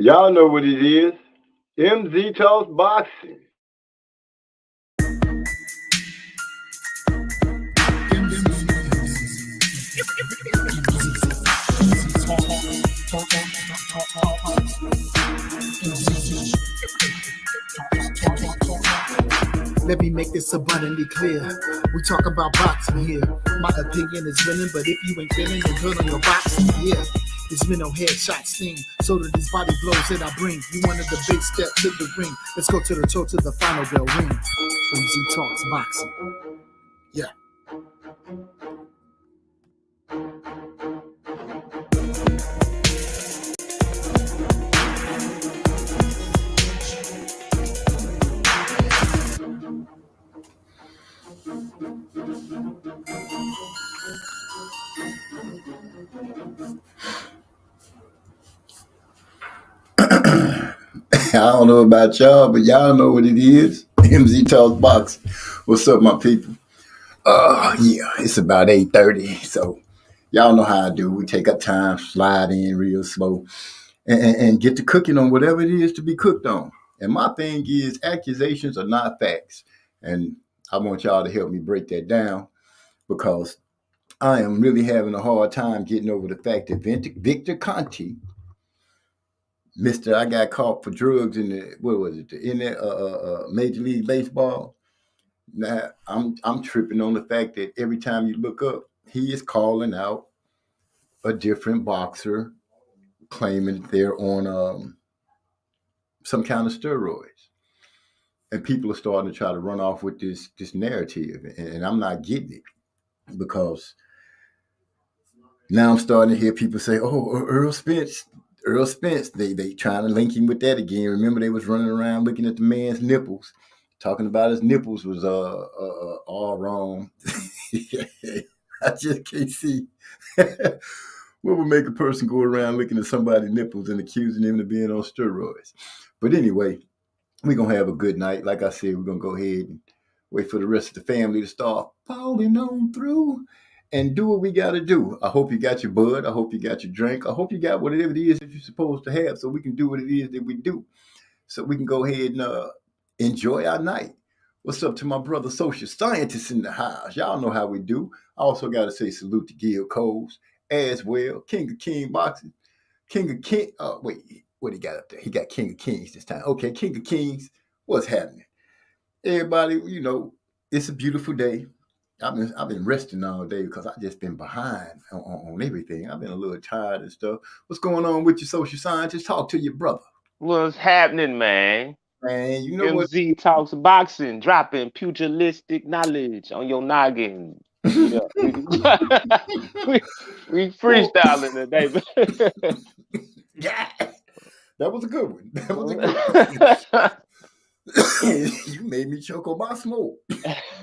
Y'all know what it is. MZ Talks Boxing. Let me make this abundantly clear. We talk about boxing here. My opinion is winning, but if you ain't feeling it good on your boxing, yeah. This mental headshot sting. So do these body blows that I bring. You wanted the big step to the ring. Let's go to the toe to the final bell ring. MZ Talks Boxing. Yeah. I don't know about y'all, but y'all know what it is. MZ Talks Boxing. What's up, my people? Yeah, it's about 8:30, so y'all know how I do. We take our time, slide in real slow, and get to cooking on whatever it is to be cooked on. And my thing is, accusations are not facts, and I want y'all to help me break that down because I am really having a hard time getting over the fact that Victor Conti, Mister, I got caught for drugs in the what was it in the Major League Baseball. Now I'm tripping on the fact that every time you look up, he is calling out a different boxer, claiming they're on some kind of steroids, and people are starting to try to run off with this narrative, and I'm not getting it because now I'm starting to hear people say, "Oh, Earl Spence." Earl Spence, they trying to link him with that again. Remember, they was running around looking at the man's nipples, talking about his nipples was all wrong. I just can't see what would make a person go around looking at somebody's nipples and accusing them of being on steroids. But anyway, we're gonna have a good night. Like I said, we're gonna go ahead and wait for the rest of the family to start falling on through and do what we gotta do. I hope you got your bud. I hope you got your drink. I hope you got whatever it is that you're supposed to have so we can do what it is that we do. So we can go ahead and enjoy our night. What's up to my brother social scientists in the house? Y'all know how we do. I also got to say salute to Gil Coles as well. King of King Boxing. King of King. Wait, what he got up there? He got King of Kings this time. Okay, King of Kings. What's happening? Everybody, it's a beautiful day. I've been resting all day because I just been behind on everything. I've been a little tired and stuff. What's going on with your social scientist? Talk to your brother. What's happening, man? Man, you know what? MZ Talks Boxing, dropping pugilistic knowledge on your noggin. Yeah, we, we Oh, freestyling today, man. yeah, that was a good one. That was a good one. You made me choke on my smoke.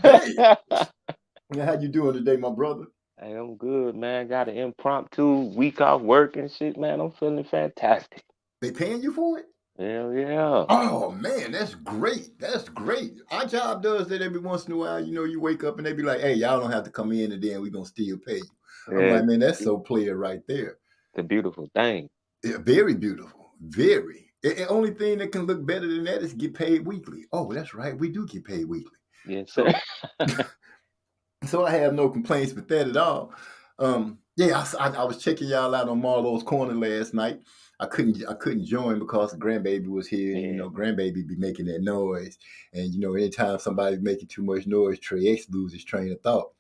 Hey, how you doing today, my brother? Hey, I'm good, man. Got an impromptu week off work and shit, man. I'm feeling fantastic. They paying you for it? Hell yeah. Oh man, that's great. That's great. Our job does that every once in a while. You wake up and they be like, "Hey, y'all don't have to come in, and then we gonna still pay you." I'm Yeah, like, man, that's so player right there. it's a beautiful thing. Yeah, very beautiful. Very. The only thing that can look better than that is get paid weekly. Oh, that's right. We do get paid weekly. Yes, sir. So, so I have no complaints with that at all. Yeah, I was checking y'all out on Marlowe's Corner last night. I couldn't join because the grandbaby was here, and Yeah. grandbaby be making that noise, and anytime somebody's making too much noise, Trey X loses his train of thought.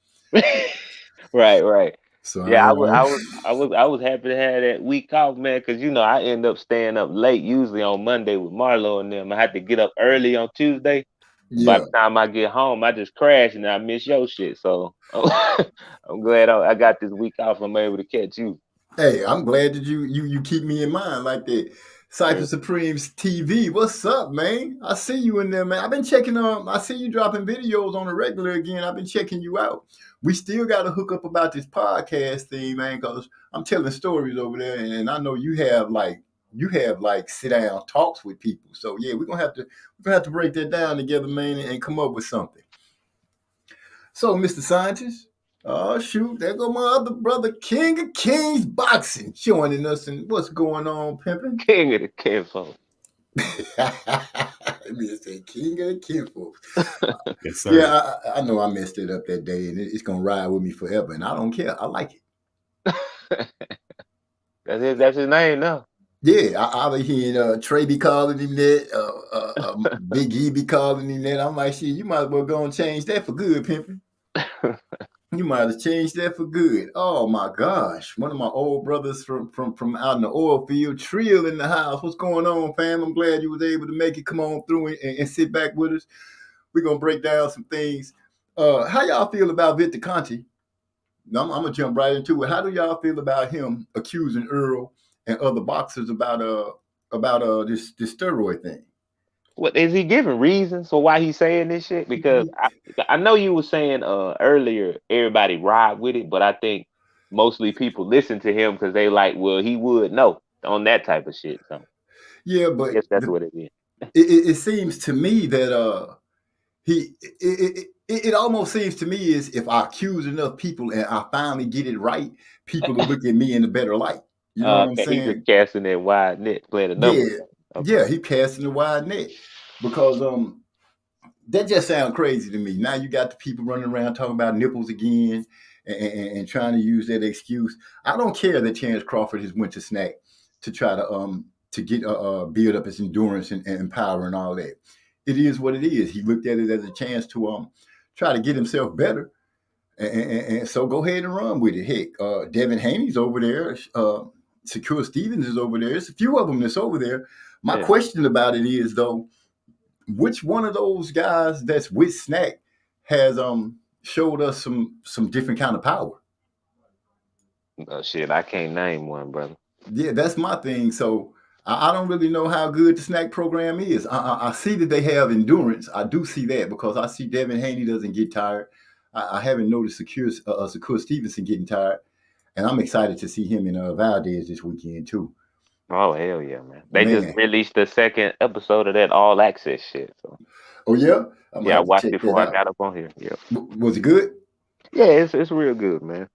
Right, right. So Yeah, I, I I was happy to have that week off, man, because I end up staying up late usually on Monday with Marlo and them. I had to get up early on Tuesday. And by yeah. the time I get home, I just crash and I miss your shit. So I'm glad I got this week off. I'm able to catch you. Hey, I'm glad that you keep me in mind like that. Yeah. Cypher Supreme's TV. What's up, man? I see you in there, man. I've been checking I see you dropping videos on the regular again. I've been checking you out. We still gotta hook up about this podcast thing, man, because I'm telling stories over there, and I know you have like sit down talks with people. So yeah, we're gonna have to break that down together, man, and come up with something. So, Mr. Scientist, Oh shoot, there go my other brother, King of Kings Boxing, joining us. And what's going on, pimping? King of the kinfolk. Let me say King of the Kinfolk. Yes, Yeah, sir. I know I messed it up that day, and it's gonna ride with me forever. And I don't care. I like it. That's his name now. Yeah, I was hearing Trey be calling him that, Big E be calling him that. I'm like, shit, you might as well go and change that for good, pimping. You might have changed that for good. Oh my gosh. One of my old brothers from out in the oil field, Trill in the house. What's going on, fam? I'm glad you was able to make it. Come on through and sit back with us. We're gonna break down some things. How y'all feel about Victor Conti? I'm gonna jump right into it. How do y'all feel about him accusing Earl and other boxers about this steroid thing? What is he giving reasons for why he's saying this shit? Because I know you were saying earlier everybody ride with it, but I think mostly people listen to him because they like, well, he would know on that type of shit. So Yeah, I but guess that's what it is. it seems to me that it almost seems to me as if I accuse enough people and I finally get it right, people will look at me in a better light. You know what I'm Okay, he just saying? casting that wide net, playing a numbers Yeah, game. Okay. yeah, he casting a wide net because that just sounds crazy to me. Now you got the people running around talking about nipples again and trying to use that excuse. I don't care that Terrence Crawford has went to snack to try to get build up his endurance and power and all that. It is what it is. He looked at it as a chance to try to get himself better. And so go ahead and run with it. Heck, Devin Haney's over there. Secure Stevens is over there. There's a few of them that's over there. My Yeah. question about it is though, which one of those guys that's with Snack has showed us some different kind of power? Oh shit, I can't name one, brother. Yeah, that's my thing. So I don't really know how good the Snack program is. I see that they have endurance. I do see that because I see Devin Haney doesn't get tired. I haven't noticed Secure Stevenson getting tired, and I'm excited to see him in Valdez this weekend too. Oh hell yeah, man! They just Man, released the second episode of that All Access shit. So oh yeah, I'm gonna yeah, I have to watched check it that before I out. got up on here. Yeah, Was it good? yeah, it's real good, man.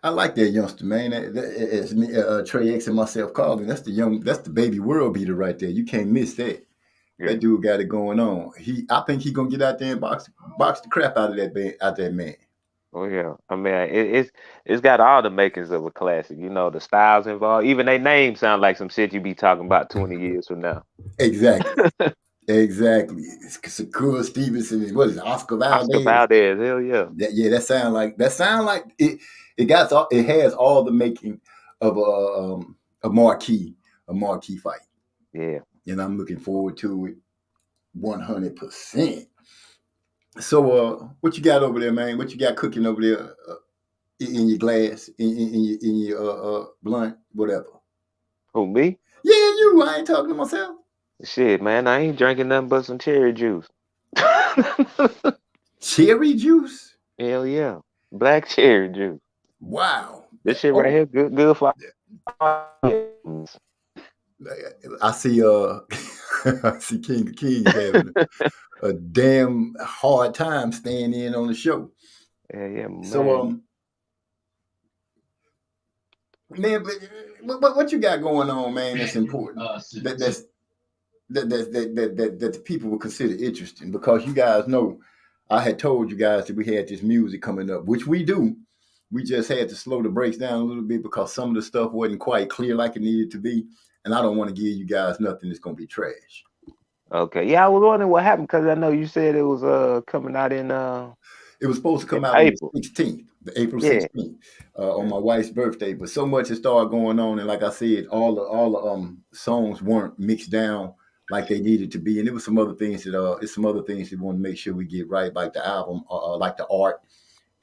I like that youngster, man. As me, Trey X and myself called him, that's the baby world beater right there. You can't miss that. Yeah. That dude got it going on. I think he gonna get out there and box the crap out of that man. Oh yeah, I mean it's got all the makings of a classic. You know the styles involved. Even they names sound like some shit you be talking about 20 years from now. Exactly, exactly. It's Shakur Stevenson and what is it, Oscar Oscar Valdez? Valdez, hell yeah, Yeah, that sound like it. It has all the making of a marquee fight, yeah. and I'm looking forward to it 100%. So, what you got over there, man? What you got cooking over there in your glass, in your blunt, whatever? Who me? Yeah, you. I ain't talking to myself. Shit, man, I ain't drinking nothing but some cherry juice. Hell Cherry juice. yeah, black cherry juice. Wow. This shit right Oh, here, good for. I see. I see King of Kings having a damn hard time staying in on the show. Yeah, yeah, So, man. man, but what you got going on, man? That's important. That that's that the people will consider interesting because you guys know I had told you guys that we had this music coming up, which we do. We just had to slow the brakes down a little bit because some of the stuff wasn't quite clear like it needed to be, and I don't want to give you guys nothing that's gonna be trash. Okay, yeah, I was wondering what happened because I know you said it was coming out It was supposed to in come out on April. the 16th, the April Yeah, 16th, on yeah, my wife's birthday. But so much has started going on, and like I said, all the songs weren't mixed down like they needed to be, and there was some other things that it's some other things that we want to make sure we get right, like the album, like the art,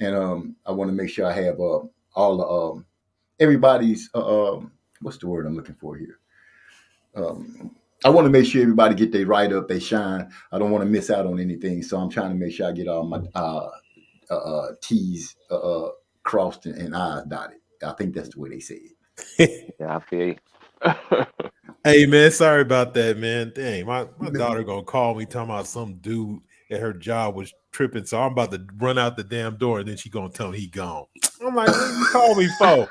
and I want to make sure I have all the everybody's what's the word I'm looking for here. I want to make sure everybody get their write up, they shine. I don't want to miss out on anything, so I'm trying to make sure I get all my T's crossed and I's dotted. I think that's the way they say yeah, I feel you. Hey man, sorry about that, man. Dang, my it. daughter gonna call me talking about some dude and her jaw was tripping. So I'm about to run out the damn door, and then she gonna tell me he gone. I'm like, what you call me for?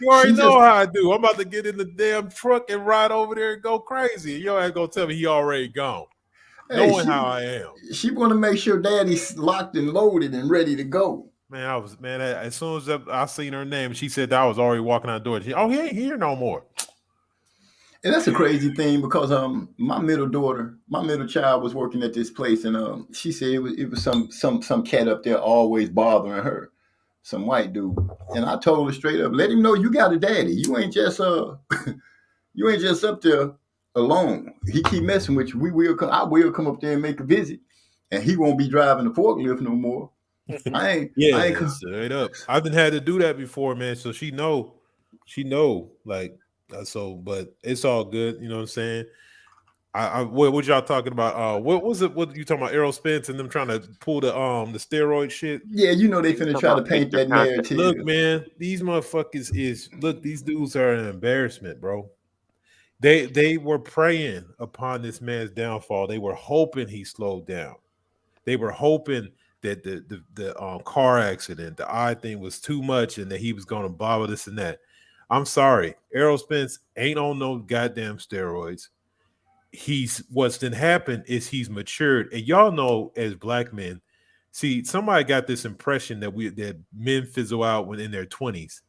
You already She know just, how I do. I'm about to get in the damn truck and ride over there and go crazy. Your ass gonna tell me he already gone, hey, knowing how I am. she want to make sure daddy's locked and loaded and ready to go. Man, I was man. As soon as I seen her name, she said that I was already walking out the door. She, oh, he ain't here no more. And that's a crazy thing because my middle daughter, my middle child was working at this place, and she said it was some cat up there always bothering her, some white dude. And I told her straight up, let him know you got a daddy. You ain't just up there alone. He keep messing with you. I will come up there and make a visit, and he won't be driving the forklift no more. I ain't. Yeah, straight up. I've been had to do that before, man. So she know, like so. But it's all good. You know what I'm saying? What y'all talking about? What was it? What you talking about? Errol Spence and them trying to pull the steroid shit. Yeah, you know they You finna talking try to about paint picture that content? Look, narrative. man, these motherfuckers is look. These dudes are an embarrassment, bro. They were preying upon this man's downfall. They were hoping he slowed down. They were hoping that the car accident, the eye thing was too much, and that he was going to bother this and that. I'm sorry, Errol Spence ain't on no goddamn steroids. He's what's been happened is he's matured, and y'all know as black men. See, somebody got this impression that men fizzle out when in their 20s.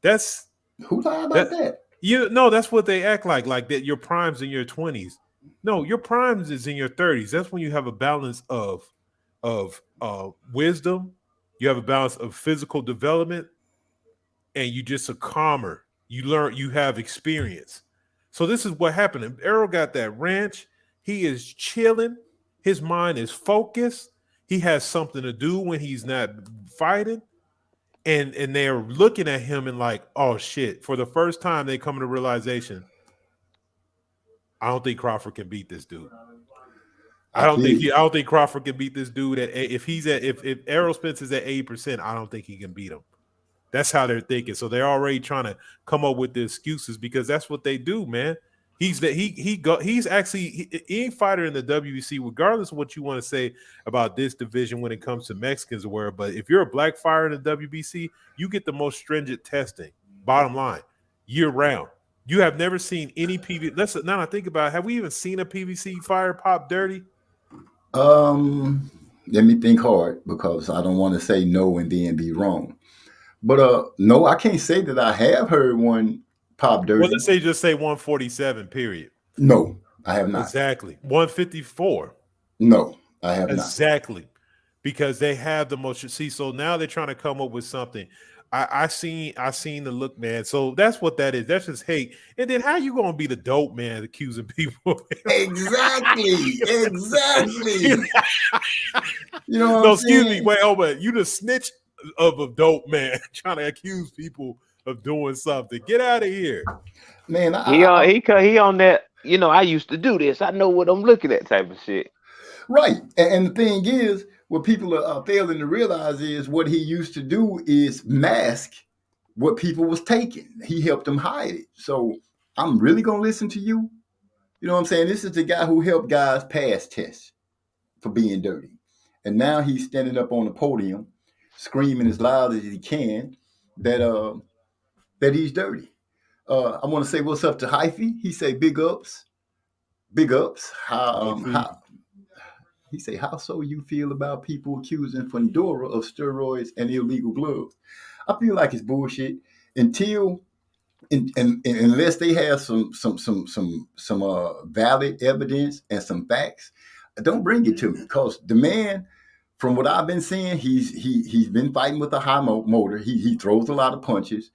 Who lied That about that? you know that's what they act like that your primes in your 20s. No, your primes is in your 30s. That's when you have a balance of wisdom, you have a balance of physical development, and you just a calmer. You learn, you have experience. So this is what happened. Errol got that ranch. He is chilling. His mind is focused. He has something to do when he's not fighting. And they're looking at him and like, oh shit. For the first time, they come to the realization, I don't think Crawford can beat this dude. I tell you. I don't think Crawford can beat this dude if he's at if Errol Spence is at 80%, I don't think he can beat him. That's how they're thinking. So they're already trying to come up with the excuses because that's what they do, man. He's actually any fighter in the WBC, regardless of what you want to say about this division when it comes to Mexicans or where. But if you're a black fighter in the WBC, you get the most stringent testing. Bottom line, year round. You have never seen any PVC. Now I think about it, have we even seen a PVC fighter pop dirty? Let me think hard because I don't want to say no and then be wrong. But no, I can't say that I have heard one pop Well, dirty. let's say just say 147, period. No, I have not. Exactly. 154. No, I have not. Exactly. Because they have the most see. So now they're trying to come up with something. I seen the look, man. So that's what that is. That's just hate. And then how you gonna be the dope man accusing people? Exactly. Exactly. You know what No, I'm excuse me. saying? Wait, oh, but you the snitch of a dope man trying to accuse people of doing something. Get out of here. Man, He on that. You know, I used to do this. I know what I'm looking at, type of shit. right. And the thing is, what people are failing to realize is what he used to do is mask what people was taking. He helped them hide it. So I'm really gonna listen to you. You know what I'm saying? This is the guy who helped guys pass tests for being dirty. And now he's standing up on the podium screaming as loud as he can that that he's dirty. I want to say what's up to Hyphy. He say big ups, big ups. How he say how so you feel about people accusing Fundora of steroids and illegal gloves? I feel like it's bullshit until and unless they have some valid evidence and some facts, don't bring it to me because the man, from what I've been seeing, he's been fighting with a high motor. He throws a lot of punches.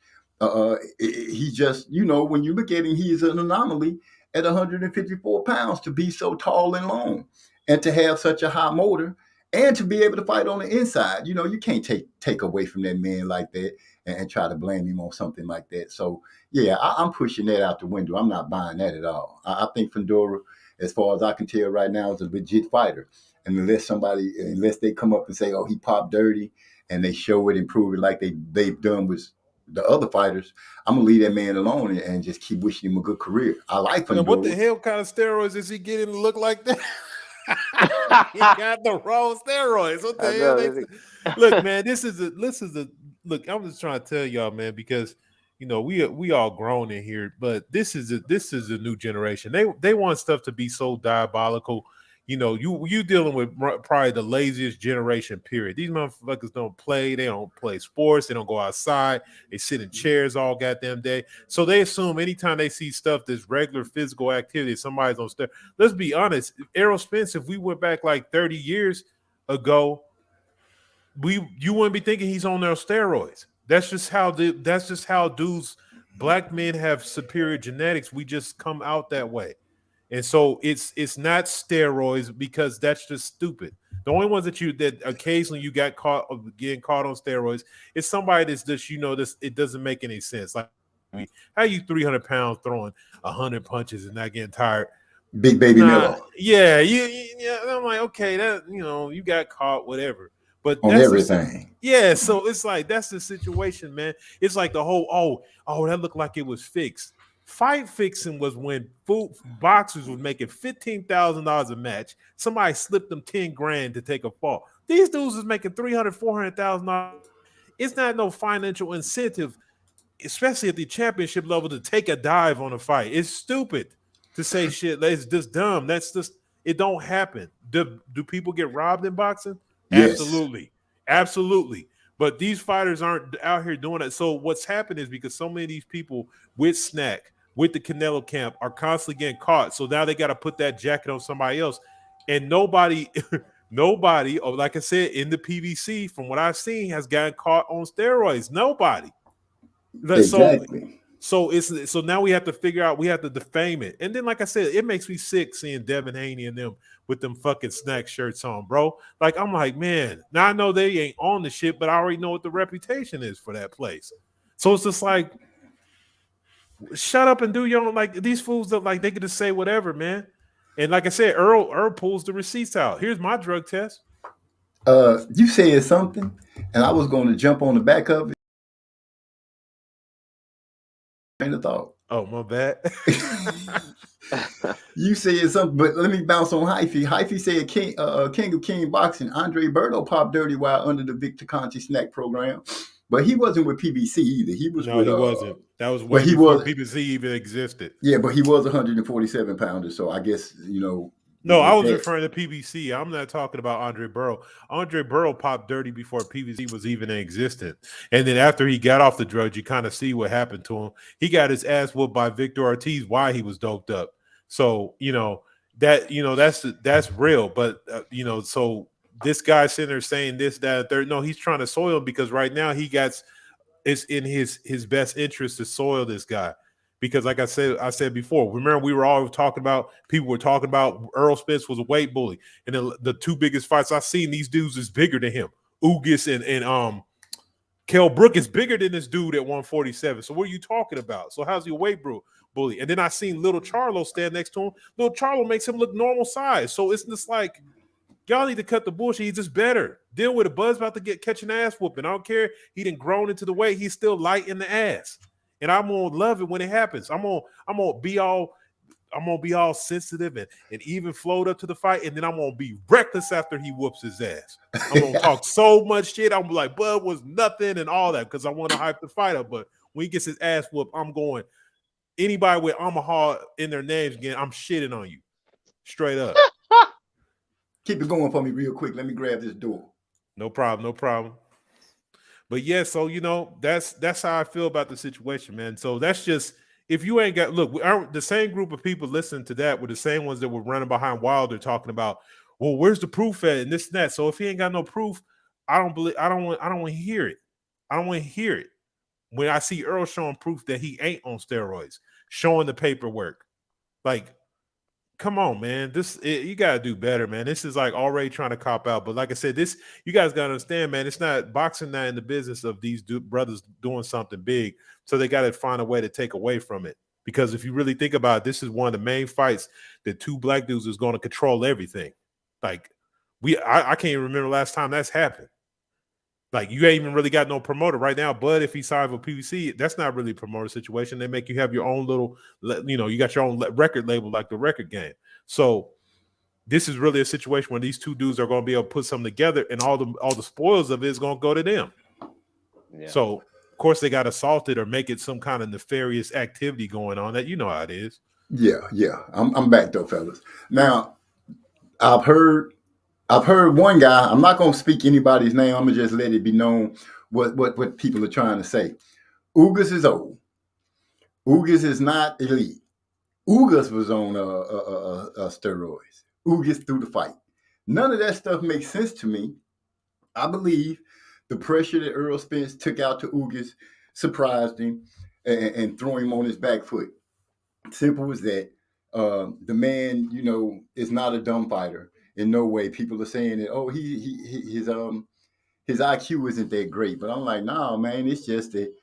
He just when you look at him, he's an anomaly at 154 pounds to be so tall and long, and to have such a high motor, and to be able to fight on the inside. You can't take away from that man like that and try to blame him on something like that. So yeah, I'm pushing that out the window. I'm not buying that at all. I think Fundora, as far as I can tell right now, is a legit fighter. And unless they come up and say, "Oh, he popped dirty," and they show it and prove it like they've done with the other fighters, I'm gonna leave that man alone and just keep wishing him a good career. I like And what the Fundora. hell kind of steroids is he getting to look like that? He got the wrong steroids. What the I hell? know. Look, man, this is a look. I'm just trying to tell y'all, man, because we all grown in here, but this is a new generation. They want stuff to be so diabolical. You dealing with probably the laziest generation. Period. These motherfuckers don't play. They don't play sports. They don't go outside. They sit in chairs all goddamn day. So they assume anytime they see stuff that's regular physical activity, somebody's on steroids. Let's be honest. Errol Spence, if we went back like 30 years ago, you wouldn't be thinking he's on those steroids. That's just how dudes, black men have superior genetics. We just come out that way. And so it's not steroids because that's just stupid. The only ones that occasionally you got caught of getting caught on steroids is somebody that's just this it doesn't make any sense. Like how you 300 pounds throwing 100 punches and not getting tired. Big Baby Miller Yeah, yeah. I'm like, okay, that you got caught, whatever. But on everything. yeah. So it's like that's the situation, man. It's like the whole that looked like it was fixed. Fight fixing was when boxers was making $15,000 a match. Somebody slipped them 10 grand to take a fall. These dudes is making $300,000, $400,000. It's not no financial incentive, especially at the championship level, to take a dive on a fight. It's stupid to say shit. It's just dumb. That's just it. Don't happen. Do people get robbed in boxing? Yes. Absolutely. But these fighters aren't out here doing it. So what's happened is because so many of these people with Snack, with the Canelo camp, are constantly getting caught. So now they got to put that jacket on somebody else. And nobody, or like I said, in the PVC, from what I've seen, has gotten caught on steroids. Nobody. Exactly. So now we have to figure out, we have to defame it. And then, like I said, it makes me sick seeing Devin Haney and them with them fucking Snack shirts on, bro. Like, I'm like, man, now I know they ain't on the shit, but I already know what the reputation is for that place. So it's just like, shut up and do your own. Like, these fools that like they can just say whatever, man. And like I said, Earl pulls the receipts out. Here's my drug test. You said something, and I was going to jump on the back of it. Train of thought. Oh, my bad. You said something, but let me bounce on Hyphy. Hyphy said King of King Boxing, Andre Berto popped dirty while under the Victor Conti snack program. But he wasn't with PBC either. He was with, he wasn't. That was way before PBC even existed. Yeah, but he was 147 pounder, so I guess, No, I was referring to PBC. I'm not talking about Andre Burrow. Andre Burrow popped dirty before PBC was even in existence. And then after he got off the drugs, you kind of see what happened to him. He got his ass whooped by Victor Ortiz while he was doped up. So, that's real. But, so this guy sitting there saying this, that, and third. No, he's trying to soil him because right now it's in his best interest to soil this guy. Because like I said before, remember we were all talking about, people were talking about Earl Spence was a weight bully. And then the two biggest fights I've seen, these dudes is bigger than him. Ugas and Kell Brook is bigger than this dude at 147. So what are you talking about? So how's your weight bully? And then I seen Little Charlo stand next to him. Little Charlo makes him look normal size. So it's just like, y'all need to cut the bullshit. He's just better. Deal with it. Bud's about to catch an ass whooping. I don't care. He didn't grown into the weight. He's still light in the ass. And I'm gonna love it when it happens. I'm gonna be all sensitive and even float up to the fight, and then I'm gonna be reckless after he whoops his ass. I'm gonna talk so much shit. I'm like, Bud was nothing and all that because I want to hype the fight up. But when he gets his ass whooped, I'm going. Anybody with Omaha in their names again, I'm shitting on you, straight up. Keep it going for me real quick. Let me grab this door. No problem. But yeah, so that's how I feel about the situation, man. So that's just, if you ain't got, look, the same group of people listening to that were the same ones that were running behind Wilder talking about, well, where's the proof at and this and that. So if he ain't got no proof, I don't want to hear it. I don't want to hear it. When I see Earl showing proof that he ain't on steroids, showing the paperwork, like, come on, man. You gotta do better, man. This is like already trying to cop out. But like I said, you guys gotta understand, man. It's not boxing, not in the business of these brothers doing something big. So they gotta find a way to take away from it. Because if you really think about it, this is one of the main fights that two black dudes is going to control everything. Like I can't even remember last time that's happened. Like, you ain't even really got no promoter right now. But if he signed with PBC, that's not really a promoter situation. They make you have your own little, you got your own record label like the Record Game. So this is really a situation where these two dudes are going to be able to put something together, and all the spoils of it is going to go to them. Yeah. So of course they got assaulted or make it some kind of nefarious activity going on that you know how it is. Yeah. I'm back though, fellas. Now I've heard one guy. I'm not gonna speak anybody's name. I'm gonna just let it be known what people are trying to say. Ugas is old. Ugas is not elite. Ugas was on steroids. Ugas through the fight. None of that stuff makes sense to me. I believe the pressure that Earl Spence took out to Ugas surprised him and threw him on his back foot. Simple as that. The man, is not a dumb fighter in no way. People are saying that, oh, his IQ isn't that great, but I'm like, nah, man, it's just that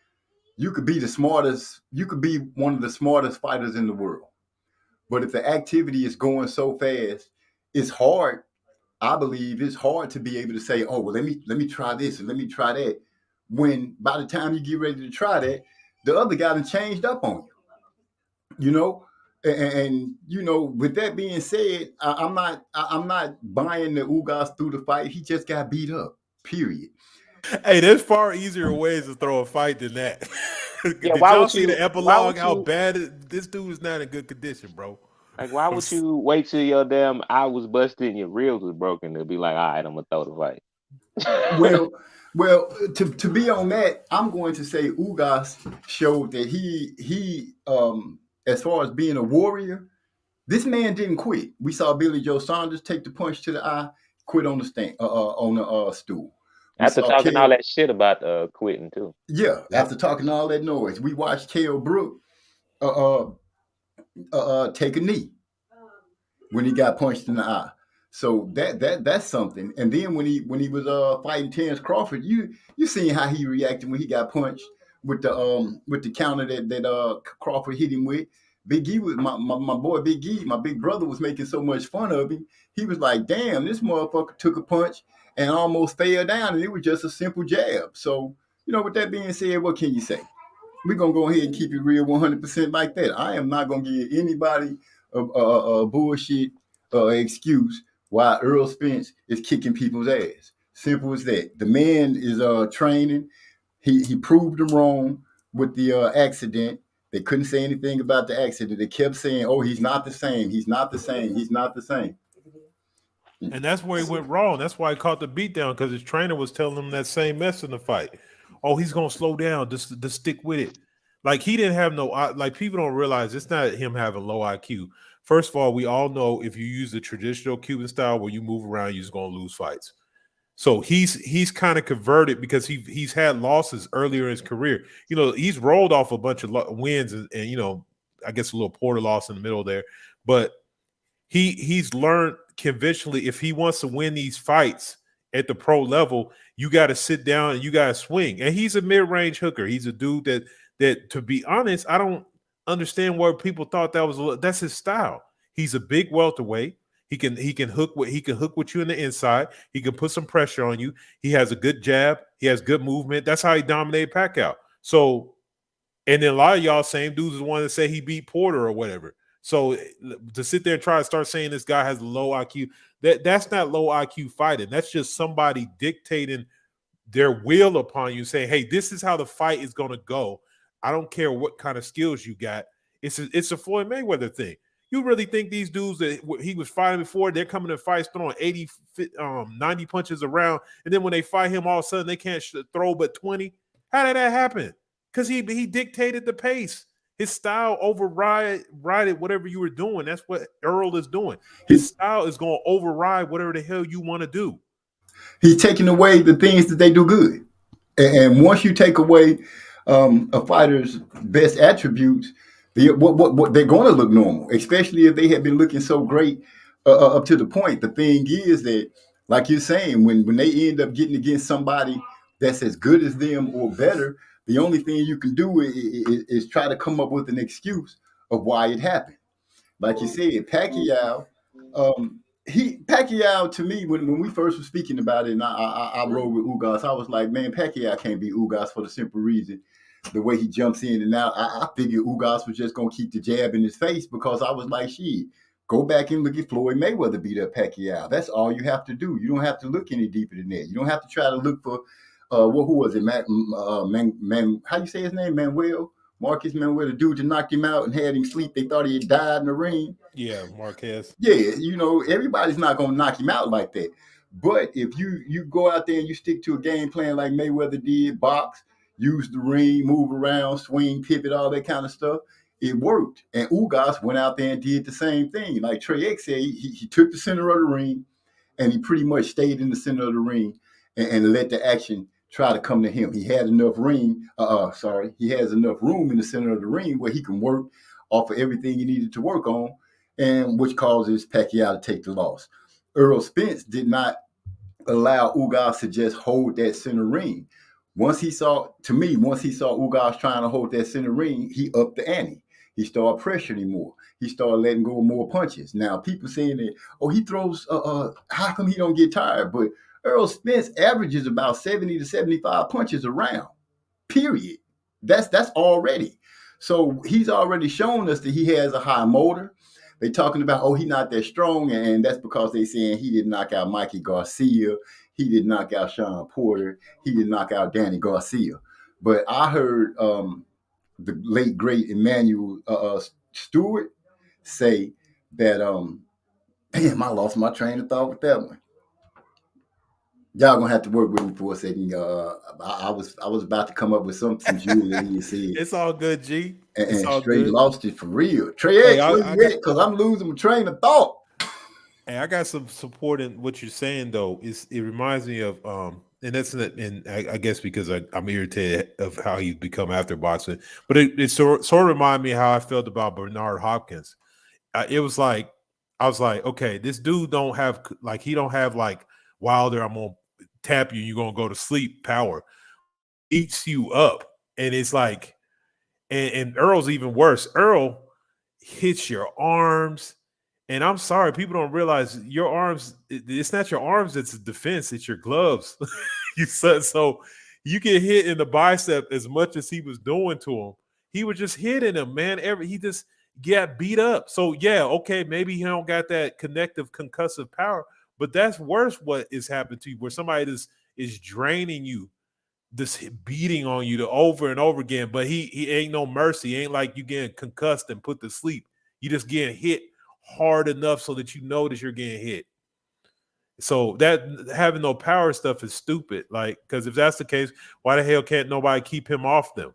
you could be the smartest, you could be one of the smartest fighters in the world, but if the activity is going so fast, it's hard. I believe it's hard to be able to say, oh, well, let me try this and let me try that. When by the time you get ready to try that, the other guy done changed up on you. You know, with that being said, I'm not buying the Ugas through the fight. He just got beat up. Period. Hey, there's far easier ways to throw a fight than that. Yeah, Did why y'all would see the you? Why epilogue? would How you? bad this dude is not in good condition, bro. Like, why would you wait till your damn eye was busted and your ribs was broken to be like, all right, I'm gonna throw the fight? Well, to be on that, I'm going to say Ugas showed that he as far as being a warrior, this man didn't quit. We saw Billy Joe Saunders take the punch to the eye, quit on the stool. We After saw talking all Kale, that shit about quitting too. yeah, after talking all that noise, we watched Kale Brook uh, uh, take a knee when he got punched in the eye. So that's something. And then when he was fighting Terrence Crawford, you seen how he reacted when he got punched with the counter that Crawford hit him with. Big E was my boy Big E, my big brother was making so much fun of him. He was like, damn, this motherfucker took a punch and almost fell down, and it was just a simple jab. So, with that being said, what can you say? We're gonna go ahead and keep it real 100% like that. I am not gonna give anybody a bullshit excuse why Earl Spence is kicking people's ass. Simple as that. The man is training. He proved them wrong with the accident. They couldn't say anything about the accident. They kept saying, "Oh, he's not the same. He's not the same. He's not the same." And that's where he went wrong. That's why he caught the beatdown because his trainer was telling him that same mess in the fight. Oh, he's gonna slow down. Just stick with it. Like he didn't have no like people don't realize it's not him having low IQ. First of all, we all know if you use the traditional Cuban style where you move around, you're just gonna lose fights. So he's kind of converted because he's had losses earlier in his career. He's rolled off a bunch of wins and I guess a little Porter loss in the middle there, but he's learned conventionally if he wants to win these fights at the pro level, you got to sit down and you got to swing. And he's a mid-range hooker. He's a dude that to be honest, I don't understand why people thought that's his style. He's a big welterweight. He can hook with you in the inside. He can put some pressure on you. He has a good jab. He has good movement. That's how he dominated Pacquiao. So, and then a lot of y'all same dudes is the one that say he beat Porter or whatever. So to sit there and try to start saying this guy has low IQ, that's not low IQ fighting. That's just somebody dictating their will upon you, saying, "Hey, this is how the fight is going to go. I don't care what kind of skills you got." It's a Floyd Mayweather thing. You really think these dudes that he was fighting before, they're coming to fights throwing 80, 90 punches around, and then when they fight him, all of a sudden they can't throw but 20? How did that happen? Because he dictated the pace. His style override whatever you were doing. That's what Earl is doing. His style is going to override whatever the hell you want to do. He's taking away the things that they do good. And once you take away a fighter's best attributes, what they're going to look normal, especially if they have been looking so great up to the point. The thing is that, like you're saying, when they end up getting against somebody that's as good as them or better, the only thing you can do is try to come up with an excuse of why it happened. Like you said, Pacquiao, Pacquiao to me when we first were speaking about it, and I rode with Ugas, I was like, man, Pacquiao can't be Ugas for the simple reason the way he jumps in and out. I figured Ugas was just gonna keep the jab in his face because I was like, shit, Go back and look at Floyd Mayweather beat up Pacquiao. That's all you have to do. You don't have to look any deeper than that. You don't have to try to look for who was it? How you say his name? Manuel Marcus Manuel, the dude that knocked him out and had him sleep. They thought he had died in the ring. Yeah, Marquez. Yeah, everybody's not gonna knock him out like that. But if you go out there and you stick to a game plan like Mayweather did, box, use the ring, move around, swing, pivot, all that kind of stuff, it worked. And Ugas went out there and did the same thing. Like Trey X said, he took the center of the ring and he pretty much stayed in the center of the ring and let the action try to come to him. He had enough he has enough room in the center of the ring where he can work off of everything he needed to work on, and which causes Pacquiao to take the loss. Earl Spence did not allow Ugas to just hold that center ring. Once he saw Ugas trying to hold that center ring, he upped the ante. He started pressuring him more. He started letting go of more punches. Now, people saying that, he throws, how come he don't get tired? But Earl Spence averages about 70 to 75 punches around, period. That's already. So he's already shown us that he has a high motor. They talking about, he's not that strong, and that's because they saying he didn't knock out Mikey Garcia, he didn't knock out Sean Porter, he didn't knock out Danny Garcia. But I heard the late great Emmanuel Stewart say that damn, I lost my train of thought with that one. Y'all gonna have to work with me for a second. I was about to come up with something Julie that you said. It's all good, G. It's And all straight good. lost it for real. Trey X, because I'm losing my train of thought. Hey, I got some support in what you're saying though. It reminds me of and that's and I guess because I'm irritated of how he's become after boxing, but it sort of reminded me how I felt about Bernard Hopkins. It was like I was like, okay, this dude don't have like Wilder, I'm gonna tap you, you're gonna go to sleep power, eats you up, and it's like, and Earl's even worse. Earl hits your arms. And I'm sorry, people don't realize your arms. It's not your arms that's a defense; it's your gloves. So you get hit in the bicep as much as he was doing to him. He was just hitting him, man. He just got beat up. So yeah, okay, maybe he don't got that connective concussive power, but that's worse. What is happening to you, where somebody is draining you, this beating on you over and over again. But he ain't no mercy. He ain't like you getting concussed and put to sleep. You just getting hit hard enough so that you notice you're getting hit. So that having no power stuff is stupid. Like, because if that's the case, why the hell can't nobody keep him off them?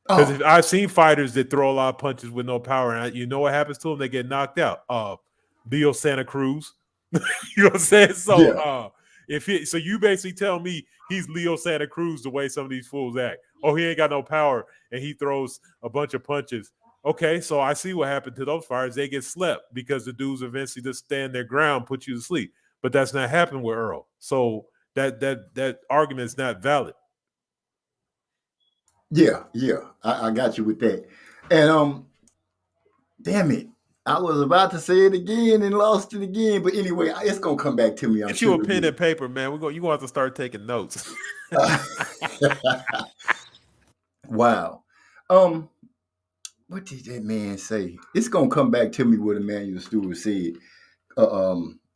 Because I've seen fighters that throw a lot of punches with no power, and you know what happens to them? They get knocked out. Leo Santa Cruz. You know what I'm saying? So so you basically tell me he's Leo Santa Cruz the way some of these fools act. Oh, he ain't got no power and he throws a bunch of punches. Okay, so I see what happened to those fighters. They get slept because the dudes eventually just stand their ground, put you to sleep. But that's not happening with Earl. So that argument is not valid. Yeah, I got you with that. And damn it, I was about to say it again and lost it again. But anyway, it's gonna come back to me. Get you a pen and paper, man. You gonna have to start taking notes. Wow. What did that man say? It's gonna come back to me what Emmanuel Stewart said